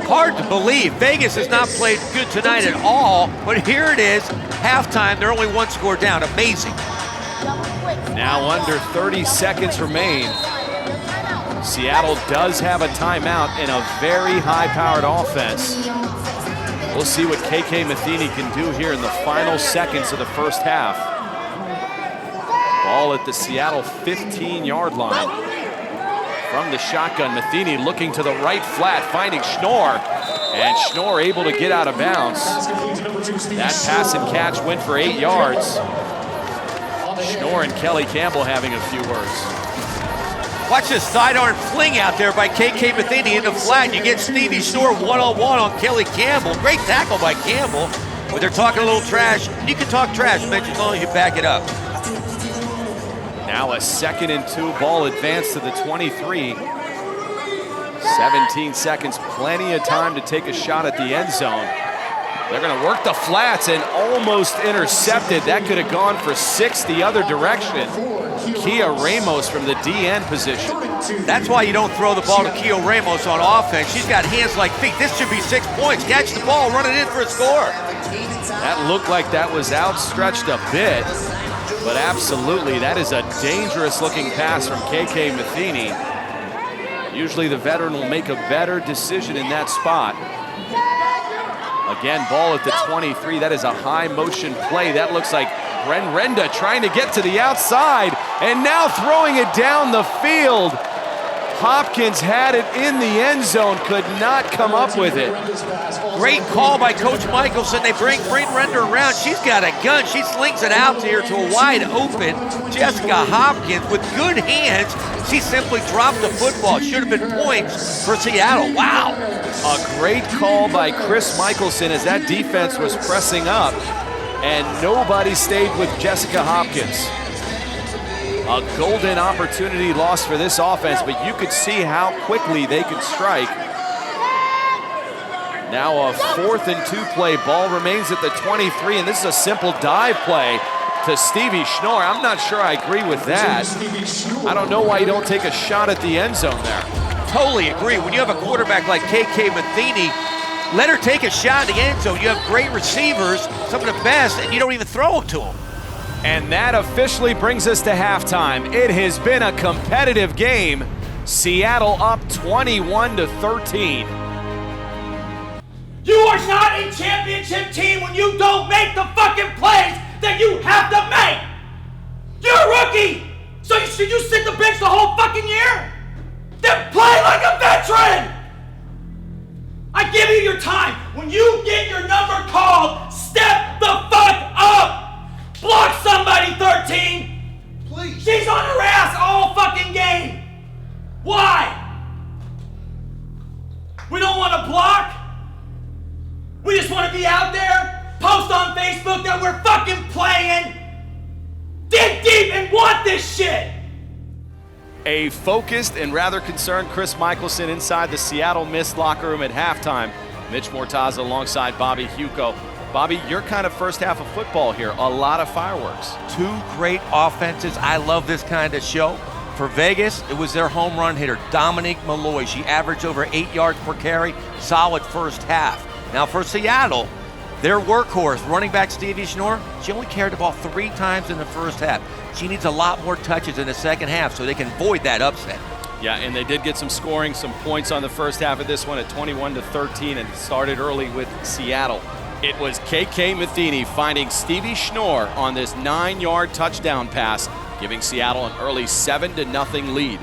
Hard to believe. Vegas has not played good tonight at all, but here it is, halftime, they're only one score down. Amazing. Now under 30 seconds remain. Seattle does have a timeout in a very high-powered offense. We'll see what KK Matheny can do here in the final seconds of the first half. Ball at the Seattle 15-yard line. From the shotgun, Matheny looking to the right flat, finding Schnorr. And Schnorr able to get out of bounds. That pass and catch went for 8 yards. Schnorr and Kelly Campbell having a few words. Watch this sidearm fling out there by KK Matheny in the flat. You get Stevie Schnorr one-on-one on Kelly Campbell. Great tackle by Campbell. But they're talking a little trash. You can talk trash, Mitch, as long as you back it up. Now a 2nd and 2, ball advanced to the 23. 17 seconds, plenty of time to take a shot at the end zone. They're going to work the flats and almost intercepted. That could have gone for 6 the other direction. Kia Ramos from the DN position. That's why you don't throw the ball to Kia Ramos on offense. She's got hands like feet. This should be 6 points. Catch the ball, run it in for a score. That look like that was outstretched a bit, but absolutely, that is a dangerous-looking pass from KK Matheny. Usually the veteran will make a better decision in that spot. Again, ball at the 23. That is a high motion play. That looks like Bren Renda trying to get to the outside and now throwing it down the field. Hopkins had it in the end zone, could not come up with it. Great call by Coach Michelson. They bring Renda around. She's got a gun. She slings it out here to a wide open Jessica Hopkins with good hands. She simply dropped the football. It should have been points for Seattle. Wow. A great call by Chris Michelson as that defense was pressing up and nobody stayed with Jessica Hopkins. A golden opportunity lost for this offense, but you could see how quickly they could strike. Now a 4th and 2 play. Ball remains at the 23, and this is a simple dive play to Stevie Schnorr. I'm not sure I agree with that. I don't know why you don't take a shot at the end zone there. Totally agree. When you have a quarterback like KK Matheny, let her take a shot at the end zone. You have great receivers, some of the best, and you don't even throw them to them. And that officially brings us to halftime. It has been a competitive game. Seattle up 21-13. You are not a championship team when you don't make the fucking plays that you have to make. You're a rookie. So should you sit the bench the whole fucking year? Then play like a veteran. I give you your time. When you get your number called, step the fuck up. Block somebody, 13! Please. She's on her ass all fucking game! Why? We don't want to block? We just want to be out there, post on Facebook that we're fucking playing? Dig deep and want this shit! A focused and rather concerned Chris Michelson inside the Seattle Mist locker room at halftime. Mitch Mortaza alongside Bobby Hugo. Bobby, your kind of first half of football here, a lot of fireworks. Two great offenses. I love this kind of show. For Vegas, it was their home run hitter, Dominique Malloy. She averaged over 8 yards per carry, solid first half. Now for Seattle, their workhorse, running back Stevie Schnorr, she only carried the ball 3 times in the first half. She needs a lot more touches in the second half so they can avoid that upset. Yeah, and they did get some scoring, some points on the first half of this one at 21-13, and it started early with Seattle. It was KK Matheny finding Stevie Schnorr on this 9-yard touchdown pass, giving Seattle an early 7-0 lead.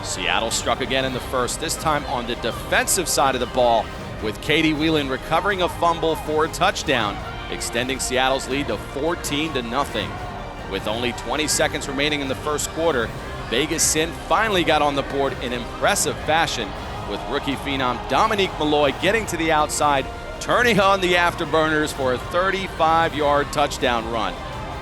Seattle struck again in the first, this time on the defensive side of the ball, with Katie Whelan recovering a fumble for a touchdown, extending Seattle's lead to 14-0. With only 20 seconds remaining in the first quarter, Vegas Sin finally got on the board in impressive fashion, with rookie phenom Dominique Malloy getting to the outside, turning on the afterburners for a 35-yard touchdown run.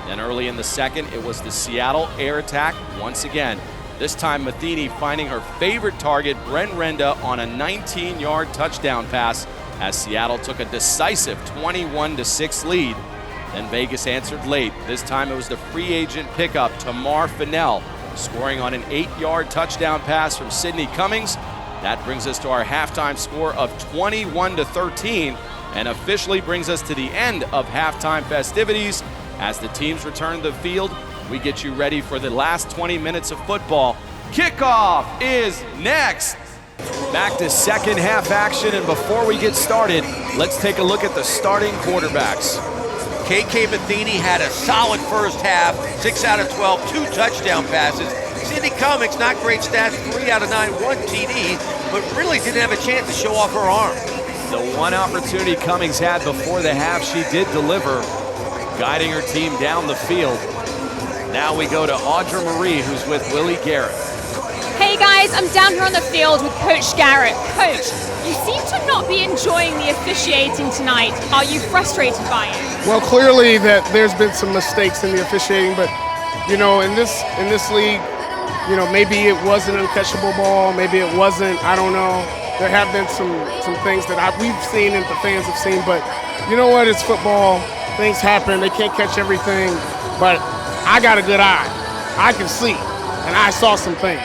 Then early in the second, it was the Seattle air attack once again. This time Matheny finding her favorite target, Bren Renda, on a 19-yard touchdown pass as Seattle took a decisive 21-6 lead. Then Vegas answered late. This time it was the free agent pickup, Tamar Fennell, scoring on an 8-yard touchdown pass from Sydney Cummings. That brings us to our halftime score of 21-13 and officially brings us to the end of halftime festivities. As the teams return to the field, we get you ready for the last 20 minutes of football. Kickoff is next. Back to second half action, and before we get started, let's take a look at the starting quarterbacks. KK Matheny had a solid first half, 6 out of 12, 2 touchdown passes. Sydney Cummings, not great stats, 3 out of 9, 1 TD, but really didn't have a chance to show off her arm. The one opportunity Cummings had before the half, she did deliver, guiding her team down the field. Now we go to Audra Marie, who's with Willie Garrett. Hey guys, I'm down here on the field with Coach Garrett. Coach, you seem to not be enjoying the officiating tonight. Are you frustrated by it? Well, clearly that there's been some mistakes in the officiating, but you know, in this league, you know, maybe it was an uncatchable ball, maybe it wasn't. I don't know. There have been some things that we've seen and the fans have seen, but you know what? It's football. Things happen. They can't catch everything, but I got a good eye. I can see, and I saw some things.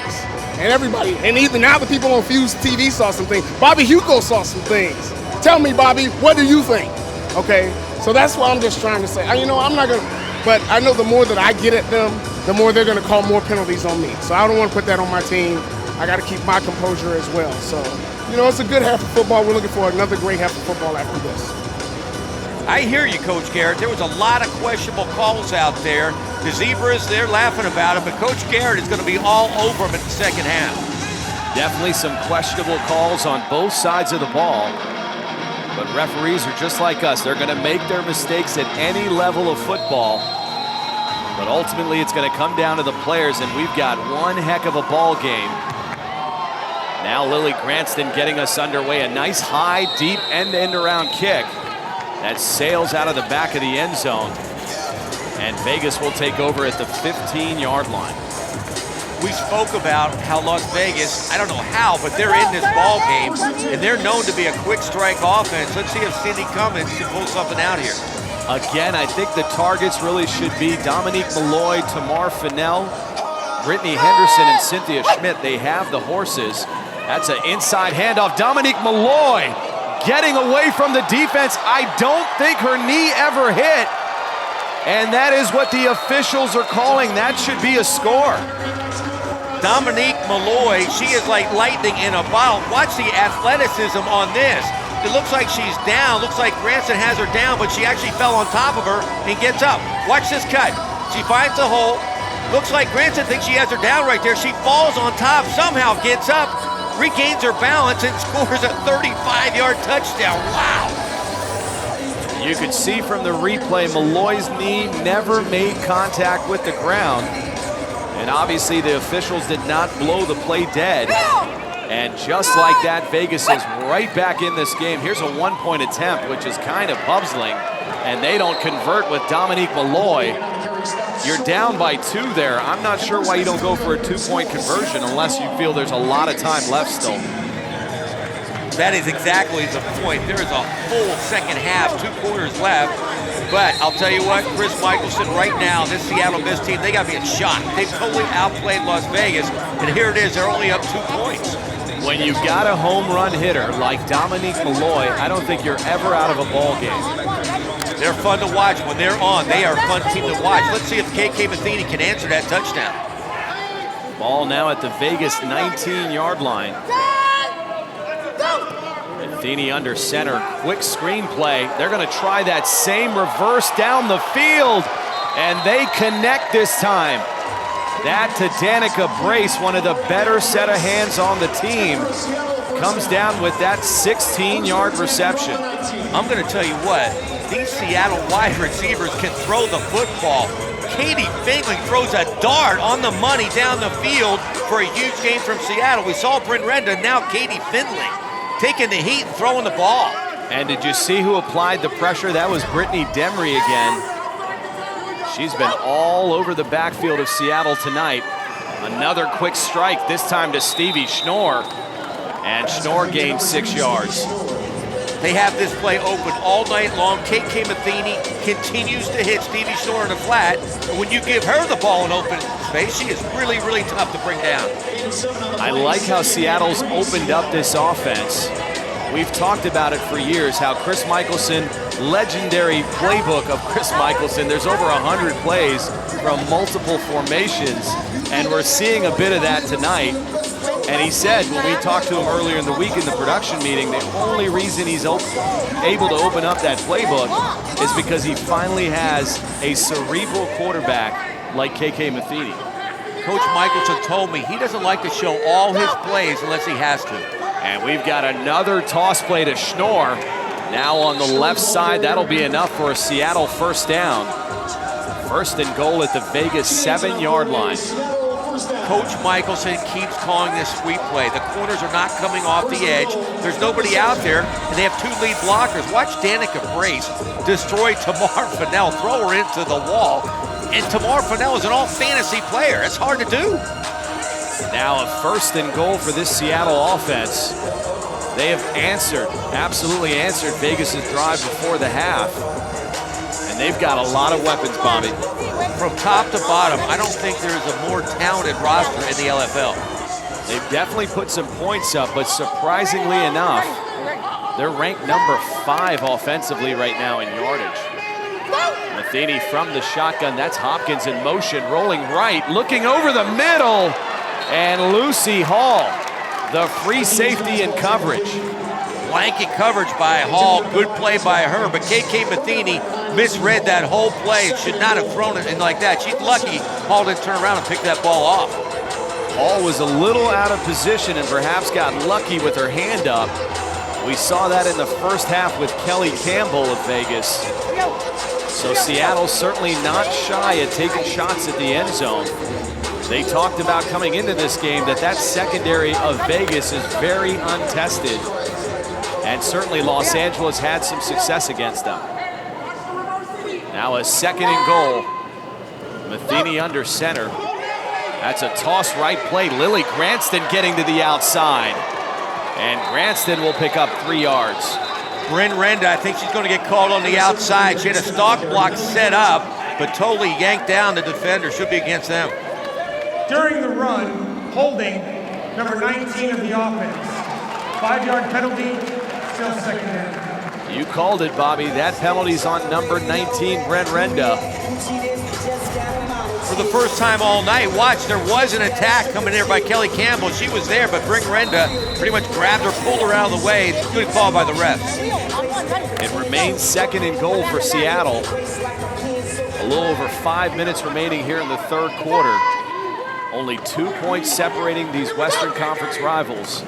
And everybody, and even now the people on Fuse TV saw some things. Bobby Hugo saw some things. Tell me, Bobby, what do you think? Okay, so So that's what I'm just trying to say. I'm not going to, but I know the more that I get at them, the more they're going to call more penalties on me. So I don't want to put that on my team. I got to keep my composure as well. So, it's a good half of football. We're looking for another great half of football after this. I hear you, Coach Garrett. There was a lot of questionable calls out there. The Zebras, they're laughing about it, but Coach Garrett is going to be all over them in the second half. Definitely some questionable calls on both sides of the ball. But referees are just like us. They're going to make their mistakes at any level of football. But ultimately, it's going to come down to the players, and we've got one heck of a ball game. Now Lily Granston getting us underway. A nice high, deep end-to-end around kick that sails out of the back of the end zone. And Vegas will take over at the 15-yard line. We spoke about how Las Vegas, I don't know how, but they're in this ball game, and they're known to be a quick strike offense. Let's see if Cindy Cummings can pull something out here. Again, I think the targets really should be Dominique Malloy, Tamar Fennell, Brittany Henderson, and Cynthia Schmidt. They have the horses. That's an inside handoff. Dominique Malloy getting away from the defense. I don't think her knee ever hit. And that is what the officials are calling. That should be a score. Dominique Malloy, she is like lightning in a bottle. Watch the athleticism on this. It looks like she's down. Looks like Granston has her down, but she actually fell on top of her and gets up. Watch this cut. She finds a hole. Looks like Granston thinks she has her down right there. She falls on top, somehow gets up, regains her balance, and scores a 35-yard touchdown. Wow. You could see from the replay, Malloy's knee never made contact with the ground. And obviously the officials did not blow the play dead. And just like that, Vegas is right back in this game. Here's a one-point attempt, which is kind of puzzling. And they don't convert with Dominique Malloy. You're down by 2 there. I'm not sure why you don't go for a 2-point conversion unless you feel there's a lot of time left still. That is exactly the point. There is a full second half, 2 quarters left. But I'll tell you what, Chris Michelson right now, this Seattle Miss team, they got to be in shock. They've totally outplayed Las Vegas, and here it is, they're only up 2 points. When you've got a home run hitter like Dominique Malloy, I don't think you're ever out of a ball game. They're fun to watch. When they're on, they are a fun team to watch. Let's see if KK Matheny can answer that touchdown. Ball now at the Vegas 19-yard line. Matheny under center, quick screen play. They're going to try that same reverse down the field, and they connect this time. That to Danica Brace, one of the better set of hands on the team, comes down with that 16-yard reception. I'm going to tell you what, these Seattle wide receivers can throw the football. Katie Fingling throws a dart on the money down the field for a huge game from Seattle. We saw Bryn Renda, now Katie Findling taking the heat and throwing the ball. And did you see who applied the pressure? That was Brittany Demery again. She's been all over the backfield of Seattle tonight. Another quick strike, this time to Stevie Schnorr. And Schnorr gained 6 yards. They have this play open all night long. KK Matheny continues to hit Stevie Schnorr in the flat. And when you give her the ball in open space, she is really, really tough to bring down. I like how Seattle's opened up this offense. We've talked about it for years, how Chris Michelson, legendary playbook of Chris Michelson, there's over 100 plays from multiple formations, and we're seeing a bit of that tonight. And he said when we talked to him earlier in the week in the production meeting, the only reason he's able to open up that playbook is because he finally has a cerebral quarterback like KK Matheny. Coach Michelson told me he doesn't like to show all his plays unless he has to. And we've got another toss play to Schnorr. Now on the left side, that'll be enough for a Seattle first down. First and goal at the Vegas 7-yard line. Coach Michelson keeps calling this sweep play. The corners are not coming off the edge. There's nobody out there, and they have 2 lead blockers. Watch Danica Brace destroy Tamar Fennell, throw her into the wall. And Tamar Fennell is an all-fantasy player. It's hard to do. Now a first and goal for this Seattle offense. They have answered, absolutely answered Vegas's drive before the half. And they've got a lot of weapons, Bobby. From top to bottom, I don't think there's a more talented roster in the LFL. They've definitely put some points up, but surprisingly enough, they're ranked number 5 offensively right now in yardage. Matheny from the shotgun. That's Hopkins in motion, rolling right, looking over the middle. And Lucy Hall, the free safety in coverage. Blanket coverage by Hall. Good play by her, but KK Matheny misread that whole play. Should not have thrown it in like that. She's lucky Hall didn't turn around and pick that ball off. Hall was a little out of position and perhaps got lucky with her hand up. We saw that in the first half with Kelly Campbell of Vegas. So Seattle's certainly not shy at taking shots at the end zone. They talked about coming into this game that secondary of Vegas is very untested. And certainly Los Angeles had some success against them. Now a 2nd and goal. Matheny under center. That's a toss right play. Lily Granston getting to the outside. And Granston will pick up 3 yards. Bryn Renda, I think she's going to get called on the outside. She had a stalk block set up, but totally yanked down the defender. Should be against them. During the run, holding number 19 of the offense. 5-yard penalty, still secondary. You called it, Bobby. That penalty's on number 19, Bryn Renda. For the first time all night, watch, there was an attack coming there by Kelly Campbell. She was there, but Bryn Renda pretty much grabbed her, pulled her out of the way. Good call by the refs. It remains 2nd and goal for Seattle. A little over 5 minutes remaining here in the 3rd quarter. Only 2 points separating these Western Conference rivals.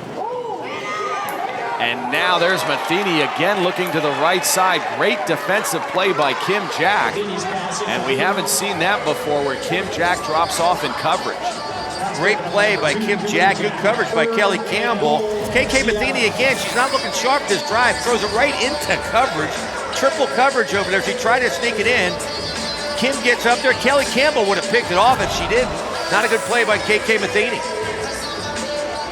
And now there's Matheny again looking to the right side. Great defensive play by Kim Jack. And we haven't seen that before where Kim Jack drops off in coverage. Great play by Kim Jack. Good coverage by Kelly Campbell. KK Matheny again, she's not looking sharp this drive. Throws it right into coverage. Triple coverage over there. She tried to sneak it in. Kim gets up there. Kelly Campbell would have picked it off if she didn't. Not a good play by KK Matheny.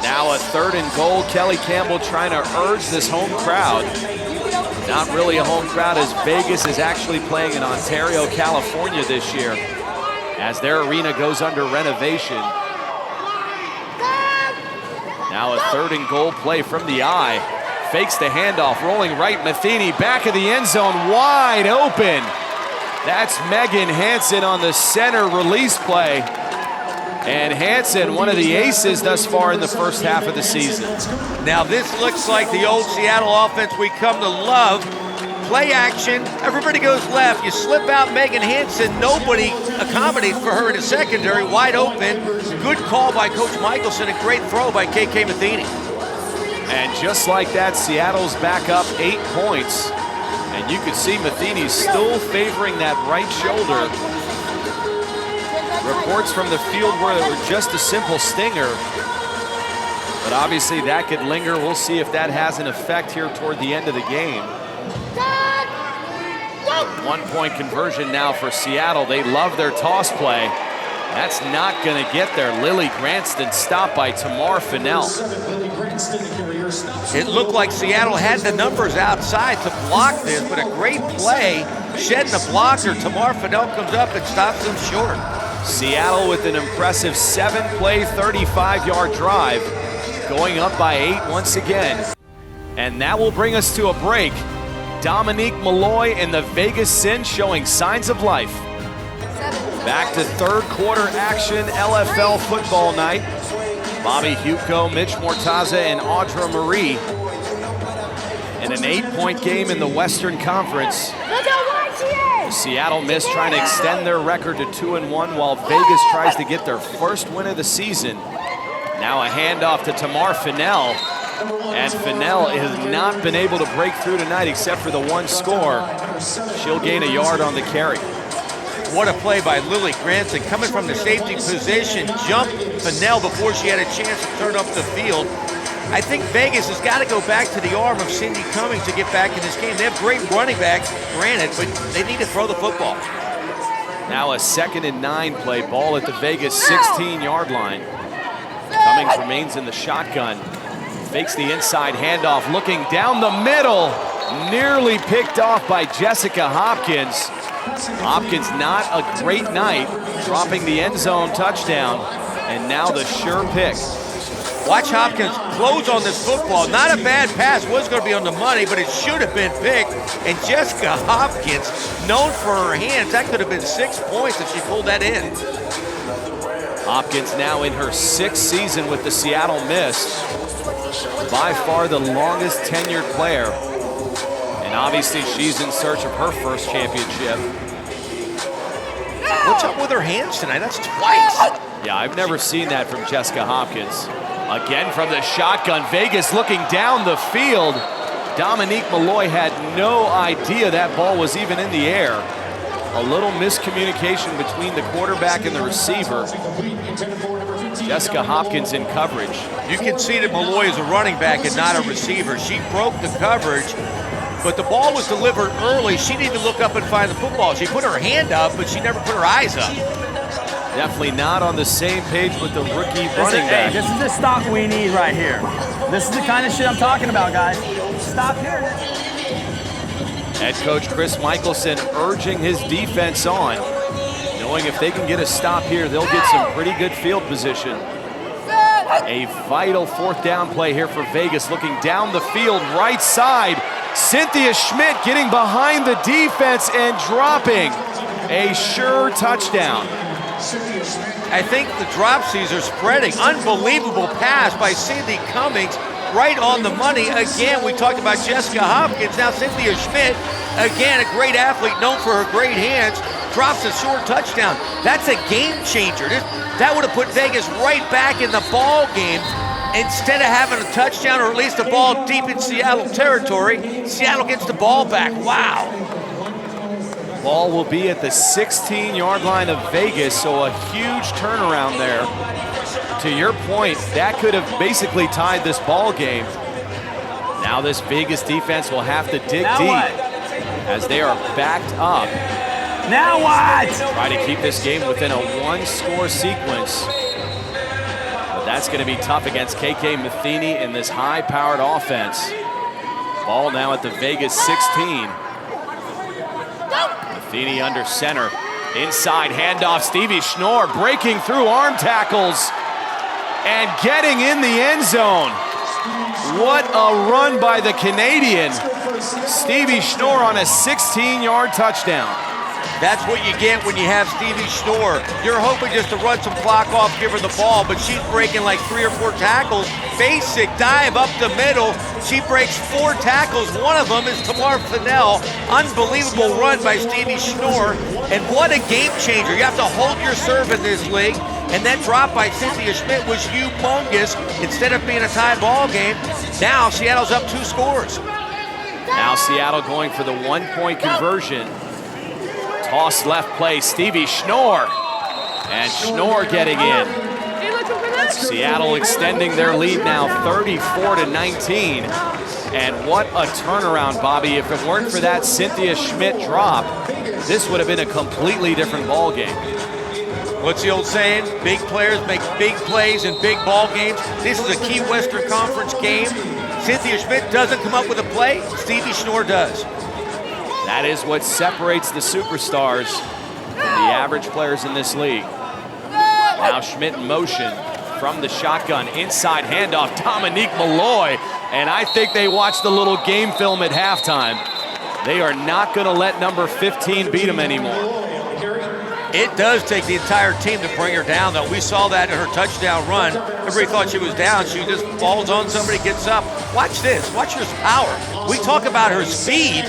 Now a 3rd and goal. Kelly Campbell trying to urge this home crowd. Not really a home crowd as Vegas is actually playing in Ontario, California this year as their arena goes under renovation. Now a 3rd and goal play from the eye. Fakes the handoff, rolling right. Matheny back of the end zone, wide open. That's Megan Hansen on the center release play. And Hansen, one of the aces thus far in the first half of the season. Now this looks like the old Seattle offense we come to love. Play action, everybody goes left. You slip out Megan Hansen, nobody accommodates for her in the secondary, wide open. Good call by Coach Michelson, a great throw by KK Matheny. And just like that, Seattle's back up 8 points. And you can see Matheny still favoring that right shoulder. Reports from the field where it were just a simple stinger. But obviously that could linger. We'll see if that has an effect here toward the end of the game. 1-point conversion now for Seattle. They love their toss play. That's not going to get there. Lily Granston stopped by Tamar Fennell. It looked like Seattle had the numbers outside to block this, but a great play. Shedding the blocker. Tamar Fennell comes up and stops them short. Seattle with an impressive 7-play, 35-yard drive, going up by 8 once again. And that will bring us to a break. Dominique Malloy and the Vegas Sin showing signs of life. Back to 3rd quarter action, LFL football night. Bobby Hugo, Mitch Mortaza, and Audra Marie in an 8-point game in the Western Conference. Seattle Mist trying to extend their record to 2-1 while Vegas tries to get their first win of the season. Now a handoff to Tamar Fennell. And Fennell has not been able to break through tonight except for the 1 score. She'll gain a yard on the carry. What a play by Lily Granston, coming from the safety position, jumped Fennell before she had a chance to turn up the field. I think Vegas has got to go back to the arm of Cindy Cummings to get back in this game. They have great running backs, granted, but they need to throw the football. Now a 2nd and 9 play, ball at the Vegas 16-yard line. Cummings remains in the shotgun. Fakes the inside handoff, looking down the middle. Nearly picked off by Jessica Hopkins. Hopkins not a great night, dropping the end zone touchdown. And now the sure pick. Watch Hopkins close on this football. Not a bad pass, was going to be on the money, but it should have been picked. And Jessica Hopkins, known for her hands, that could have been 6 points if she pulled that in. Hopkins now in her 6th season with the Seattle Mist. By far the longest tenured player. And obviously she's in search of her first championship. What's up with her hands tonight? That's twice. Yeah, I've never seen that from Jessica Hopkins. Again from the shotgun, Vegas looking down the field. Dominique Malloy had no idea that ball was even in the air. A little miscommunication between the quarterback and the receiver. Jessica Hopkins in coverage. You can see that Malloy is a running back and not a receiver. She broke the coverage, but the ball was delivered early. She didn't even look up and find the football. She put her hand up, but she never put her eyes up. Definitely not on the same page with the rookie running back. Hey, this is the stop we need right here. This is the kind of shit I'm talking about, guys. Stop here. Head coach Chris Michelson urging his defense on, knowing if they can get a stop here, they'll get some pretty good field position. A vital 4th down play here for Vegas, looking down the field, right side. Cynthia Schmidt getting behind the defense and dropping a sure touchdown. I think the dropsies are spreading. Unbelievable pass by Cindy Cummings, right on the money. Again, we talked about Jessica Hopkins. Now Cynthia Schmidt, again, a great athlete known for her great hands, drops a short touchdown. That's a game changer. That would have put Vegas right back in the ball game. Instead of having a touchdown or at least a ball deep in Seattle territory, Seattle gets the ball back. Wow. Ball will be at the 16-yard line of Vegas, so a huge turnaround there. To your point, that could have basically tied this ball game. Now this Vegas defense will have to dig deep as they are backed up. Now what? Try to keep this game within a 1-score sequence. But that's going to be tough against KK Matheny in this high-powered offense. Ball now at the Vegas 16. Matheny under center. Inside handoff, Stevie Schnorr breaking through arm tackles and getting in the end zone. What a run by the Canadian. Stevie Schnorr on a 16-yard touchdown. That's what you get when you have Stevie Schnorr. You're hoping just to run some clock off, give her the ball, but she's breaking like 3 or 4 tackles. Basic dive up the middle. She breaks 4 tackles. One of them is Tamar Fennell. Unbelievable run by Stevie Schnorr. And what a game changer. You have to hold your serve in this league. And that drop by Cynthia Schmidt was humongous. Instead of being a tie ball game, now Seattle's up 2 scores. Now Seattle going for the 1-point conversion. Toss left play, Stevie Schnorr. And Schnorr getting in. Seattle extending their lead now 34-19. And what a turnaround, Bobby. If it weren't for that Cynthia Schmidt drop, this would have been a completely different ball game. What's the old saying? Big players make big plays in big ball games. This is a key Western Conference game. Cynthia Schmidt doesn't come up with a play. Stevie Schnorr does. That is what separates the superstars from the average players in this league. Now Schmidt in motion from the shotgun. Inside handoff, Dominique Malloy. And I think they watched the little game film at halftime. They are not going to let number 15 beat them anymore. It does take the entire team to bring her down, though. We saw that in her touchdown run. Everybody thought she was down. She just falls on somebody, gets up. Watch this. Watch her power. We talk about her speed.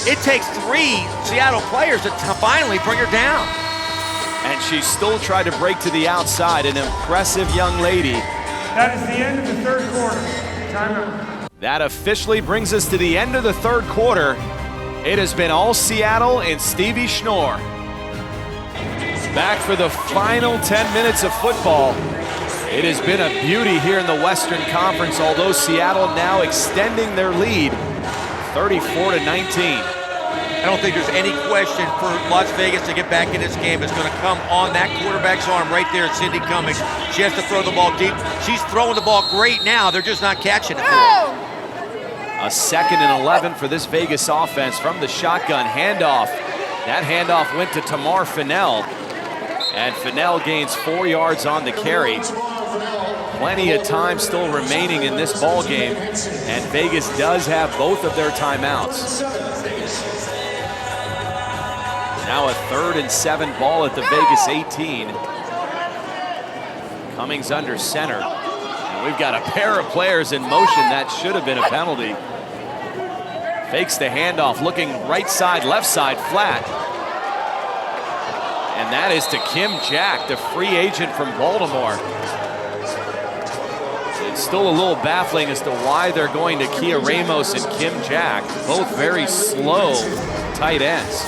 It takes 3 Seattle players to finally bring her down. And she still tried to break to the outside. An impressive young lady. That is the end of the 3rd quarter. Timeout. That officially brings us to the end of the 3rd quarter. It has been all Seattle and Stevie Schnorr. Back for the final 10 minutes of football. It has been a beauty here in the Western Conference, although Seattle now extending their lead 34-19. I don't think there's any question for Las Vegas to get back in this game. It's going to come on that quarterback's arm right there, Cindy Cummings. She has to throw the ball deep. She's throwing the ball great now. They're just not catching it. A 2nd and 11 for this Vegas offense from the shotgun handoff. That handoff went to Tamar Fennell. And Fennell gains 4 yards on the carry. Plenty of time still remaining in this ball game, and Vegas does have both of their timeouts. Now a 3rd and 7 ball at the Vegas 18. Cummings under center. And we've got a pair of players in motion. That should have been a penalty. Fakes the handoff, looking right side, left side, flat. And that is to Kim Jack, the free agent from Baltimore. It's still a little baffling as to why they're going to Kia Ramos and Kim Jack, both very slow tight ends.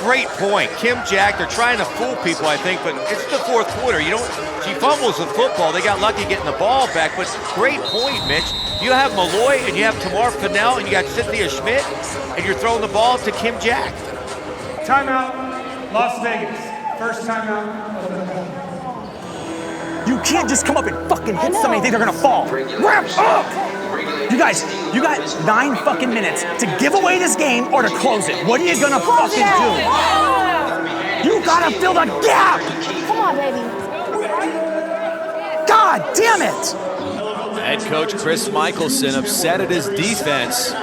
Great point. Kim Jack, they're trying to fool people, I think, but it's the 4th quarter. She fumbles the football. They got lucky getting the ball back, but great point, Mitch. You have Malloy and you have Tamar Fennell and you got Cynthia Schmidt, and you're throwing the ball to Kim Jack. Timeout, Las Vegas. First timeout of the quarter. You can't just come up and fucking hit somebody and think they're gonna fall. Wrap up! You guys, you got 9 fucking minutes to give away this game or to close it. What are you gonna fucking do? You gotta fill the gap! Come on, baby. God damn it! Head coach Chris Michelson upset at his defense.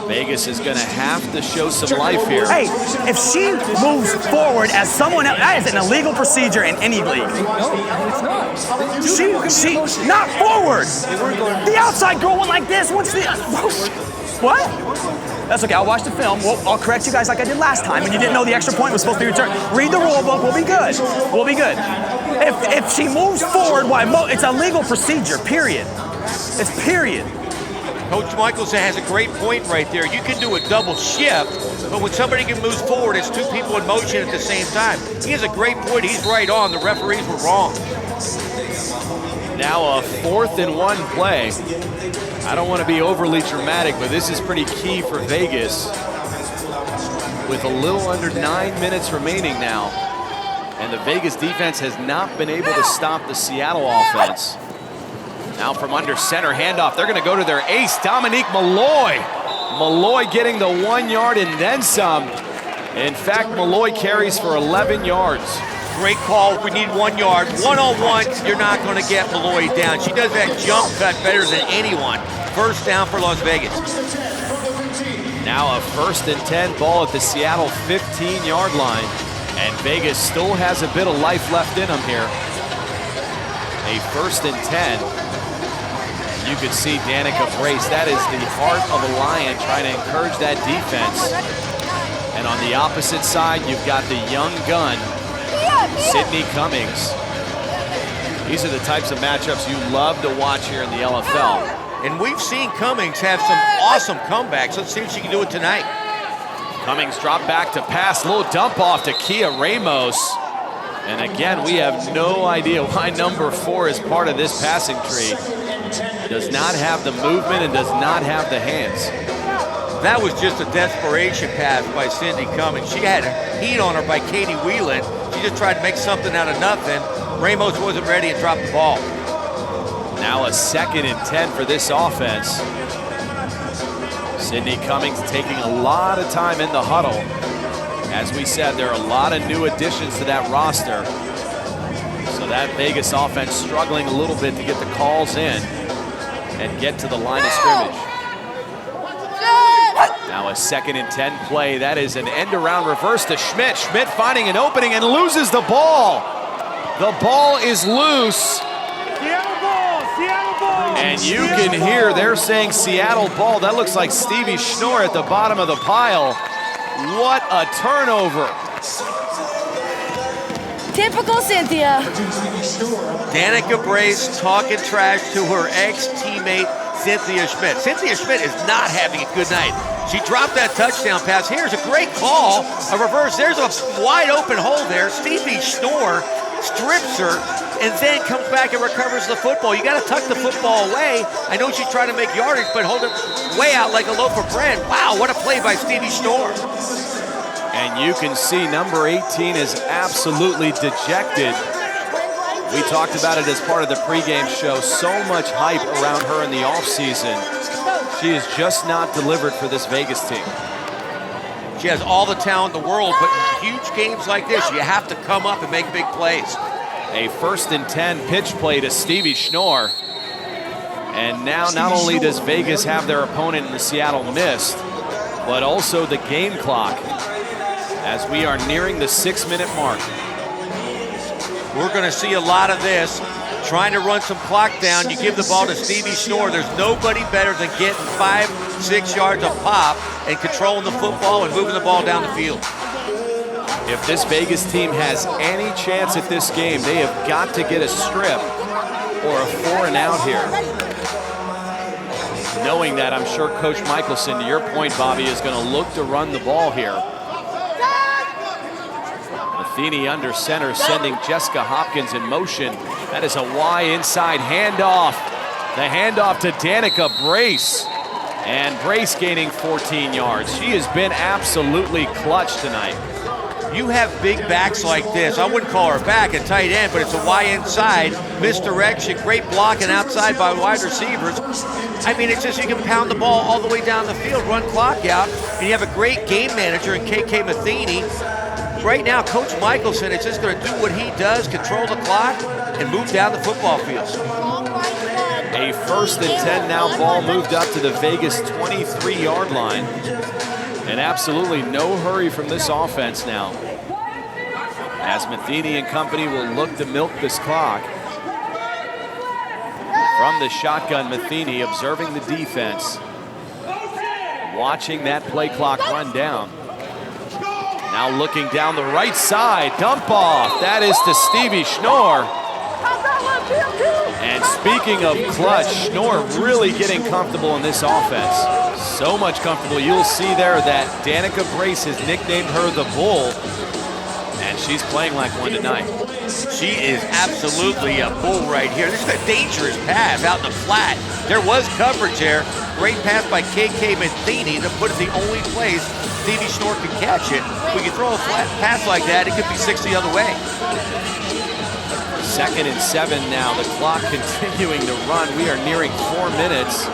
Vegas is going to have to show some life here. Hey, if she moves forward as someone else, that is an illegal procedure in any league. No, it's not. She not forward. The outside girl went like this. What's the what? That's okay. I'll watch the film. I'll correct you guys like I did last time, and you didn't know the extra point was supposed to be returned. Read the rule book. We'll be good. We'll be good. If she moves forward, it's a legal procedure. Period. It's period. Coach Michelson has a great point right there. You can do a double shift, but when somebody moves forward, it's 2 people in motion at the same time. He has a great point. He's right on. The referees were wrong. Now a 4th and 1 play. I don't want to be overly dramatic, but this is pretty key for Vegas. With a little under 9 minutes remaining now, and the Vegas defense has not been able to stop the Seattle offense. Now from under center, handoff. They're going to go to their ace, Dominique Malloy. Malloy getting the 1 yard and then some. In fact, Malloy carries for 11 yards. Great call. We need 1 yard. One-on-one, you're not going to get Malloy down. She does that jump cut better than anyone. First down for Las Vegas. Now a 1st and 10 ball at the Seattle 15-yard line. And Vegas still has a bit of life left in them here. A 1st and 10. You can see Danica Brace. That is the heart of a Lion, trying to encourage that defense. And on the opposite side, you've got the young gun, Sydney Cummings. These are the types of matchups you love to watch here in the LFL. And we've seen Cummings have some awesome comebacks. Let's see if she can do it tonight. Cummings drop back to pass, little dump off to Kia Ramos. And again, we have no idea why number 4 is part of this passing tree. Does not have the movement and does not have the hands. That was just a desperation pass by Cindy Cummings. She had a heat on her by Katie Whelan. She just tried to make something out of nothing. Ramos wasn't ready and dropped the ball. Now a 2nd and 10 for this offense. Sydney Cummings taking a lot of time in the huddle. As we said, there are a lot of new additions to that roster. So that Vegas offense struggling a little bit to get the calls in and get to the line of scrimmage. Now a 2nd and 10 play. That is an end around reverse to Schmidt. Schmidt finding an opening and loses the ball. The ball is loose. Seattle ball, Seattle ball. And you can hear they're saying Seattle ball. That looks like Stevie Schnorr at the bottom of the pile. What a turnover. Typical Cynthia. Danica Brace talking trash to her ex-teammate, Cynthia Schmidt. Cynthia Schmidt is not having a good night. She dropped that touchdown pass. Here's a great call, a reverse. There's a wide open hole there. Stevie Schnorr strips her and then comes back and recovers the football. You got to tuck the football away. I know she's trying to make yardage, but hold it way out like a loaf of bread. Wow, what a play by Stevie Schnorr. And you can see number 18 is absolutely dejected. We talked about it as part of the pregame show. So much hype around her in the offseason. She is just not delivered for this Vegas team. She has all the talent in the world, but in huge games like this, you have to come up and make big plays. A 1st and 10 pitch play to Stevie Schnorr. And now not only does Vegas have their opponent in the Seattle Mist, but also the game clock as we are nearing the 6-minute mark. We're going to see a lot of this. Trying to run some clock down. You give the ball to Stevie Schnorr. There's nobody better than getting 5-6 yards of pop and controlling the football and moving the ball down the field. If this Vegas team has any chance at this game, they have got to get a strip or a 4 and out here. Knowing that, I'm sure Coach Michelson, to your point, Bobby, is going to look to run the ball here. Matheny under center, sending Jessica Hopkins in motion. That is a Y inside handoff. The handoff to Danica Brace. And Brace gaining 14 yards. She has been absolutely clutch tonight. You have big backs like this. I wouldn't call her a back, a tight end, but it's a Y inside, misdirection, great blocking outside by wide receivers. I mean, it's just you can pound the ball all the way down the field, run clock out, and you have a great game manager in KK Matheny. Right now, Coach Michelson is just going to do what he does, control the clock, and move down the football field. A 1st and 10 now, ball moved up to the Vegas 23-yard line. And absolutely no hurry from this offense now, as Matheny and company will look to milk this clock. From the shotgun, Matheny observing the defense, watching that play clock run down. Now looking down the right side, dump off. That is to Stevie Schnorr. And speaking of clutch, Schnorr really getting comfortable in this offense. So much comfortable. You'll see there that Danica Brace has nicknamed her the Bull, and she's playing like one tonight. She is absolutely a bull right here. This is a dangerous pass out in the flat. There was coverage there. Great pass by KK Matheny to put it the only place Stevie Schnorr can catch it. If we can throw a flat pass like that, it could be 6 the other way. 2nd and 7 now. The clock continuing to run. We are nearing 4 minutes.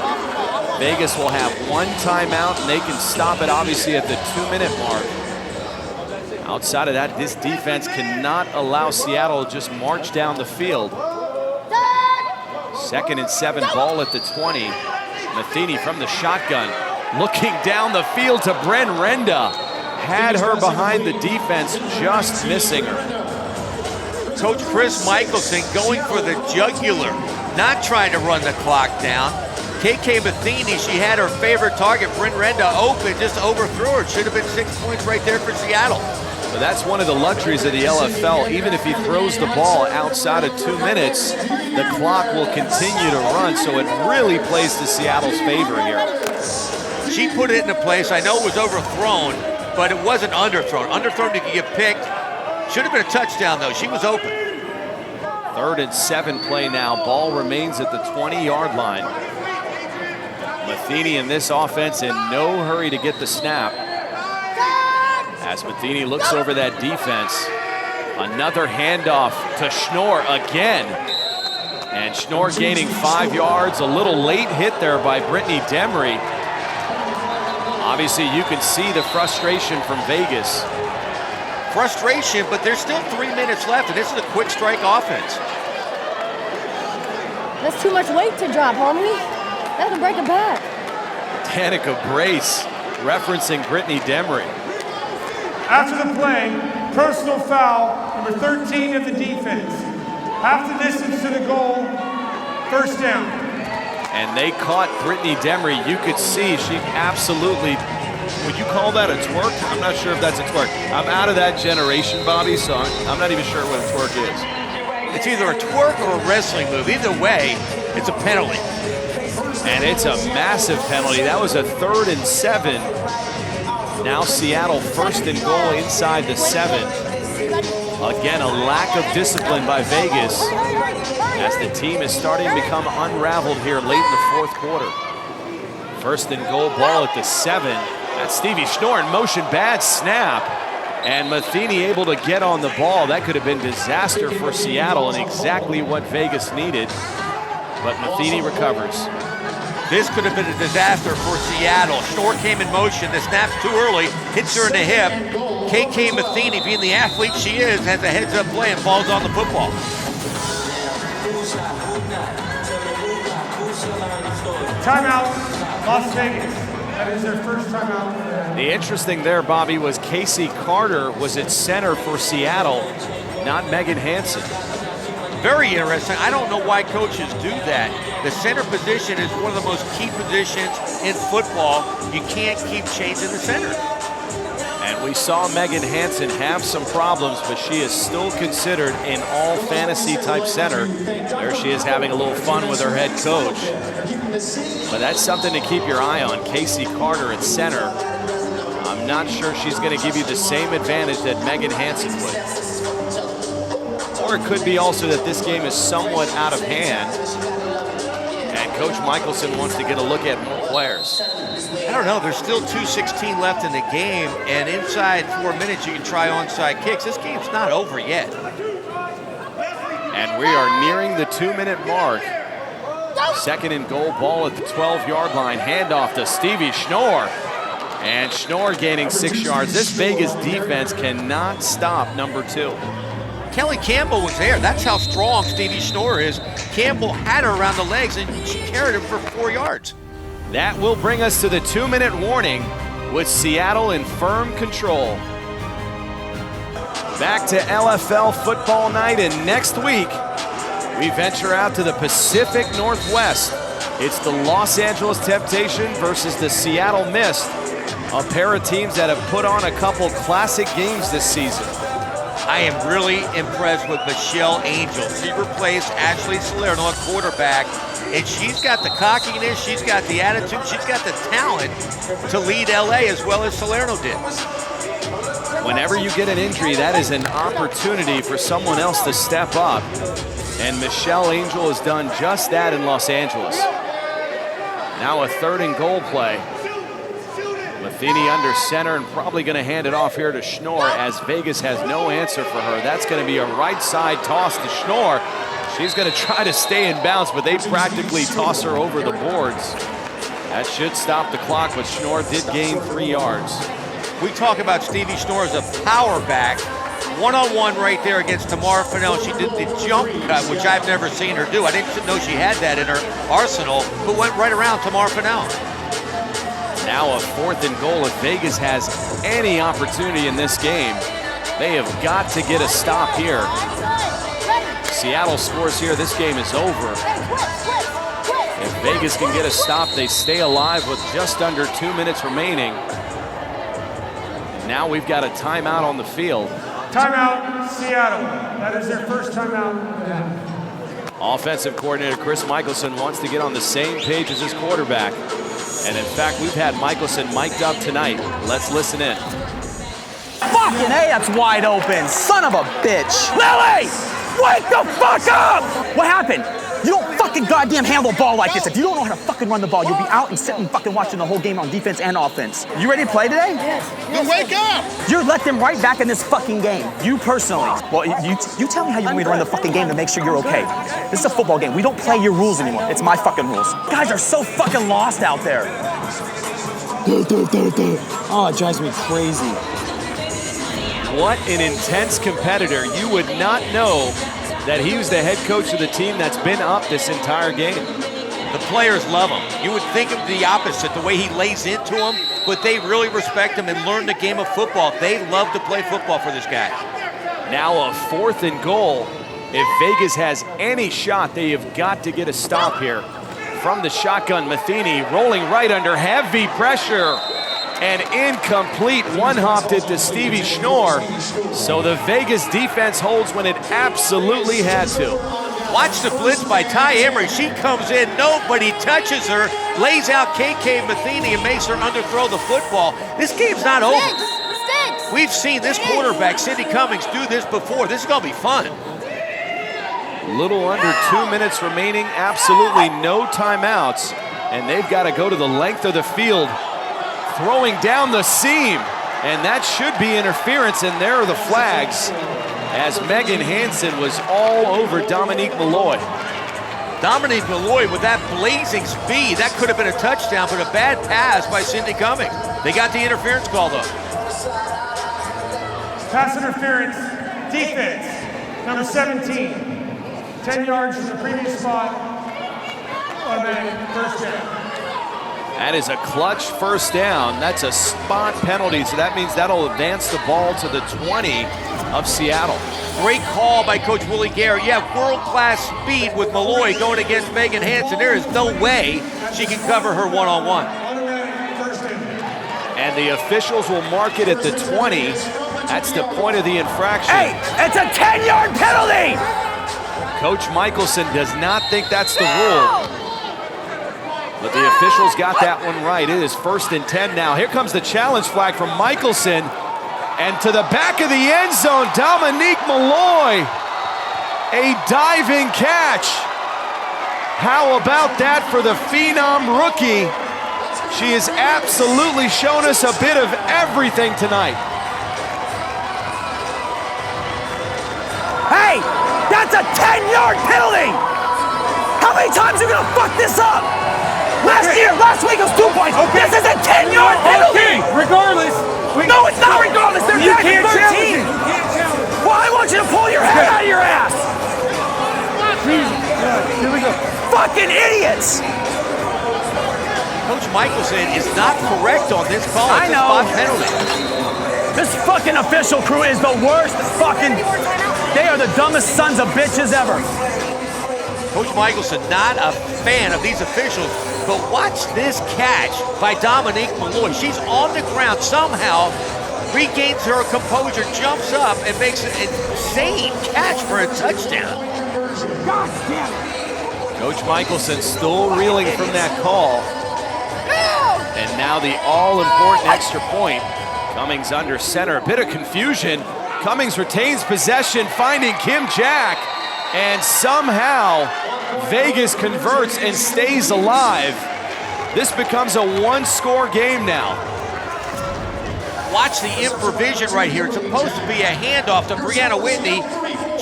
Vegas will have one timeout, and they can stop it obviously at the 2-minute mark. Outside of that, this defense cannot allow Seattle to just march down the field. 2nd and 7, ball at the 20. Matheny from the shotgun, looking down the field to Bren Renda. Had her behind the defense, just missing her. Coach Chris Michelson going for the jugular, not trying to run the clock down. KK Matheny, she had her favorite target, Bren Renda, open, just overthrew her. Should have been 6 points right there for Seattle. But that's one of the luxuries of the LFL. Even if he throws the ball outside of 2 minutes, the clock will continue to run, so it really plays to Seattle's favor here. She put it into place. I know it was overthrown, but it wasn't underthrown. Underthrown, you could get picked. Should have been a touchdown, though. She was open. 3rd and 7 play now. Ball remains at the 20-yard line. Matheny in this offense in no hurry to get the snap. As Matheny looks over that defense, another handoff to Schnorr again. And Schnorr gaining 5 yards, a little late hit there by Brittany Demery. Obviously, you can see the frustration from Vegas. Frustration, but there's still 3 minutes left, and this is a quick strike offense. That's too much weight to drop, homie. That'll break a back. Danica Brace referencing Brittany Demery. After the play, personal foul, number 13 of the defense. Half the distance to the goal, 1st down. And they caught Brittany Demery. You could see she absolutely, would you call that a twerk? I'm not sure if that's a twerk. I'm out of that generation, Bobby, so I'm not even sure what a twerk is. It's either a twerk or a wrestling move. Either way, it's a penalty. And it's a massive penalty. That was a 3rd and 7. Now Seattle 1st and goal inside the 7. Again, a lack of discipline by Vegas as the team is starting to become unraveled here late in the 4th quarter. 1st and goal, ball at the 7. That's Stevie Schnorr in motion, bad snap. And Matheny able to get on the ball. That could have been disaster for Seattle and exactly what Vegas needed. But Matheny recovers. This could have been a disaster for Seattle. Schnorr came in motion. The snap's too early. Hits her in the hip. KK Matheny, being the athlete she is, has a heads-up play and falls on the football. Timeout, Las Vegas. That is their first timeout. The interesting there, Bobby, was Casey Carter was at center for Seattle, not Megan Hansen. Very interesting. I don't know why coaches do that. The center position is one of the most key positions in football. You can't keep changing the center. And we saw Megan Hansen have some problems, but she is still considered an all-fantasy type center. There she is having a little fun with her head coach. But that's something to keep your eye on. Casey Carter at center. I'm not sure she's going to give you the same advantage that Megan Hansen would. Or it could be also that this game is somewhat out of hand, and Coach Michelson wants to get a look at more players. I don't know, there's still 2:16 left in the game, and inside 4 minutes you can try onside kicks. This game's not over yet. And we are nearing the 2-minute mark. Second and goal, ball at the 12-yard line. Handoff to Stevie Schnorr. And Schnorr gaining 6 yards. This Vegas defense cannot stop number 2. Kelly Campbell was there. That's how strong Stevie Schnorr is. Campbell had her around the legs, and she carried him for 4 yards. That will bring us to the 2-minute warning with Seattle in firm control. Back to LFL football night, and next week we venture out to the Pacific Northwest. It's the Los Angeles Temptation versus the Seattle Mist, a pair of teams that have put on a couple classic games this season. I am really impressed with Michelle Angel. She replaced Ashley Salerno at quarterback, and she's got the cockiness, she's got the attitude, she's got the talent to lead LA as well as Salerno did. Whenever you get an injury, that is an opportunity for someone else to step up. And Michelle Angel has done just that in Los Angeles. Now a 3rd and goal play. Matheny under center and probably going to hand it off here to Schnorr as Vegas has no answer for her. That's going to be a right side toss to Schnorr. She's going to try to stay in bounds, but they practically toss her over the boards. That should stop the clock, but Schnorr did gain 3 yards. We talk about Stevie Schnorr as a power back. One-on-one right there against Tamara Fennell. She did the jump cut, which I've never seen her do. I didn't know she had that in her arsenal, but went right around Tamara Fennell. Now a 4th and goal. If Vegas has any opportunity in this game, they have got to get a stop here. Seattle scores here, this game is over. If Vegas can get a stop, they stay alive with just under 2 minutes remaining. Now we've got a timeout on the field. Timeout, Seattle. That is their first timeout. Offensive coordinator Chris Michelson wants to get on the same page as his quarterback. And in fact, we've had Michelson mic'd up tonight. Let's listen in. Fucking A, that's wide open. Son of a bitch. Lily! Wake the fuck up! What happened? You don't fucking goddamn handle the ball like this. If you don't know how to fucking run the ball, you'll be out and sitting fucking watching the whole game on defense and offense. You ready to play today? Yes. Then wake up! You let them right back in this fucking game. You personally. Well, you tell me how you want me to run the fucking game to make sure you're okay. This is a football game. We don't play your rules anymore. It's my fucking rules. Guys are so fucking lost out there. Oh, it drives me crazy. What an intense competitor. You would not know that he was the head coach of the team that's been up this entire game. The players love him. You would think of the opposite, the way he lays into them, but they really respect him and learn the game of football. They love to play football for this guy. Now a 4th and goal. If Vegas has any shot, they have got to get a stop here. From the shotgun, Matheny rolling right under heavy pressure. And incomplete, one-hopped it to Stevie Schnorr. So the Vegas defense holds when it absolutely had to. Watch the blitz by Ty Emery. She comes in, nobody touches her, lays out KK Matheny and makes her underthrow the football. This game's not over. We've seen this quarterback, Cindy Cummings, do this before. This is going to be fun. Little under 2 minutes remaining, absolutely no timeouts. And they've got to go to the length of the field. Throwing down the seam, and that should be interference, and there are the flags as Megan Hansen was all over Dominique Malloy. Dominique Malloy with that blazing speed, that could have been a touchdown, but a bad pass by Cindy Cummings. They got the interference call though. Pass interference, defense, number 17. 10 yards from the previous spot on that first down. That is a clutch first down. That's a spot penalty, so that means that'll advance the ball to the 20 of Seattle. Great call by Coach Willie Garrett. You have world-class speed with Malloy going against Megan Hansen. There is no way she can cover her one-on-one. And the officials will mark it at the 20. That's the point of the infraction. Hey, it's a 10-yard penalty! Coach Michelson does not think that's the rule. But the officials got that one right. It is 1st and 10 now. Here comes the challenge flag from Michelson. And to the back of the end zone, Dominique Malloy. A diving catch. How about that for the Phenom rookie? She has absolutely shown us a bit of everything tonight. Hey, that's a 10-yard penalty! How many times are you gonna fuck this up? Last week was 2 points. Okay. This is a 10-yard penalty! Okay, regardless. No, it's not regardless. They're You back can't at 13. challenge it. You can't challenge it. Well, I want you to pull your head out of your ass. Here we go. Fucking idiots! Coach Michelson is not correct on this call. I It's a know. spot penalty. This fucking official crew is the worst fucking... They are the dumbest sons of bitches ever. Coach Michelson, not a fan of these officials, but watch this catch by Dominique Malloy. She's on the ground, somehow regains her composure, jumps up, and makes an insane catch for a touchdown. God damn it. Coach Michelson still reeling from that call. And now the all-important extra point. Cummings under center, a bit of confusion. Cummings retains possession, finding Kim Jack. And somehow, Vegas converts and stays alive. This becomes a one-score game now. Watch the improvision right here. It's supposed to be a handoff to Brianna Whitney.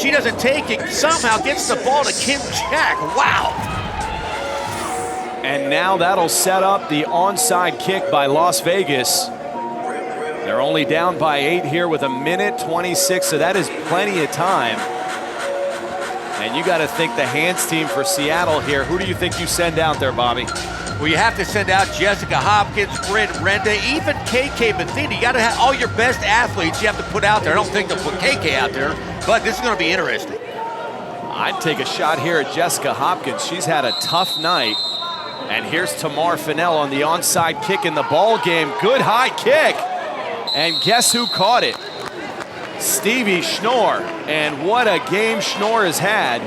She doesn't take it, somehow gets the ball to Kim Jack. Wow. And now that'll set up the onside kick by Las Vegas. They're only down by 8 here with 1:26, so that is plenty of time. And you got to think the hands team for Seattle here. Who do you think you send out there, Bobby? Well, you have to send out Jessica Hopkins, Brent Renda, even KK Matheny. You got to have all your best athletes you have to put out there. I don't think they'll put KK out there, but this is going to be interesting. I'd take a shot here at Jessica Hopkins. She's had a tough night. And here's Tamar Fennell on the onside kick in the ball game. Good high kick. And guess who caught it? Stevie Schnorr. And what a game Schnorr has had.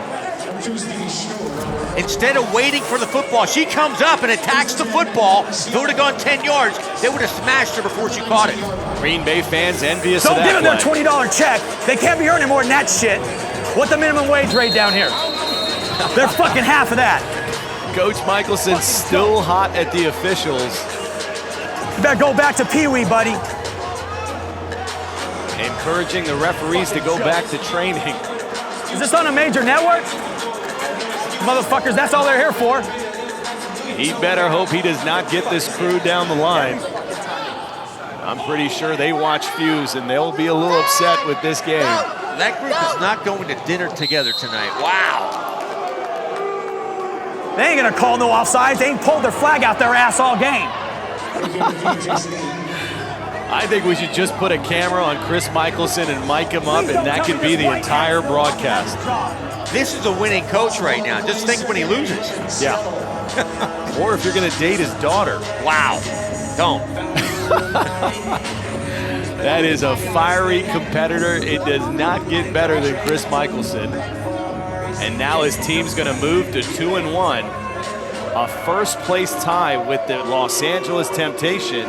Instead of waiting for the football, she comes up and attacks the football. If it would have gone 10 yards, they would have smashed her before she caught it. Green Bay fans envious Don't of that give them their play. $20 check. They can't be earning more than that shit. What's the minimum wage rate down here? They're fucking half of that. Coach Michelson still hot at the officials. You better go back to Pee Wee, buddy. Encouraging the referees to go back to training. Is this on a major network? Motherfuckers, that's all they're here for. He better hope he does not get this crew down the line. I'm pretty sure they watch Fuse and they'll be a little upset with this game. That group is not going to dinner together tonight. Wow. They ain't gonna call no offsides. They ain't pulled their flag out their ass all game. I think we should just put a camera on Chris Michelson and mic him up, and that could be the entire broadcast. This is a winning coach right now. Just think when he loses. Yeah. Or if you're going to date his daughter. Wow. Don't. That is a fiery competitor. It does not get better than Chris Michelson. And now his team's going to move to 2-1. A first-place tie with the Los Angeles Temptation.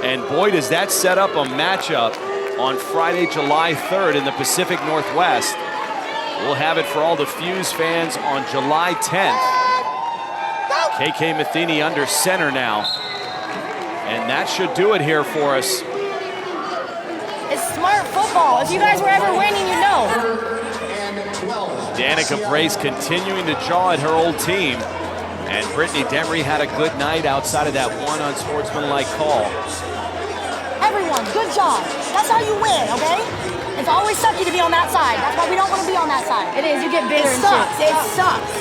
And boy, does that set up a matchup on Friday, July 3rd in the Pacific Northwest. We'll have it for all the Fuse fans on July 10th. KK Matheny under center now. And that should do it here for us. It's smart football. If you guys were ever winning, you know. Danica Brace continuing to jaw at her old team. And Brittany Demery had a good night outside of that one unsportsmanlike call. Everyone, good job. That's how you win, okay? If always sucky to be on that side. That's why we don't want to be on that side. It is. You get bitter It and sucks. shit. It sucks.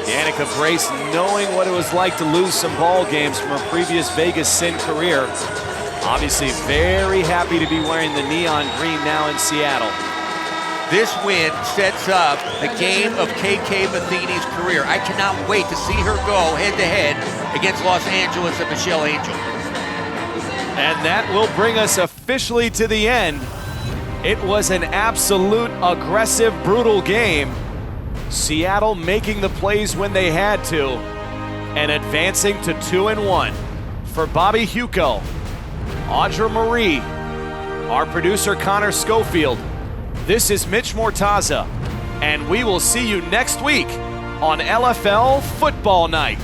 Danica Brace, knowing what it was like to lose some ball games from her previous Vegas Sin career, obviously very happy to be wearing the neon green now in Seattle. This win sets up the game of KK Matheny's career. I cannot wait to see her go head-to-head against Los Angeles and Michelle Angel. And that will bring us officially to the end. It was an absolute aggressive, brutal game. Seattle making the plays when they had to and advancing to 2-1. For Bobby Huco, Audra Marie, our producer Connor Schofield, this is Mitch Mortaza, and we will see you next week on LFL Football Night.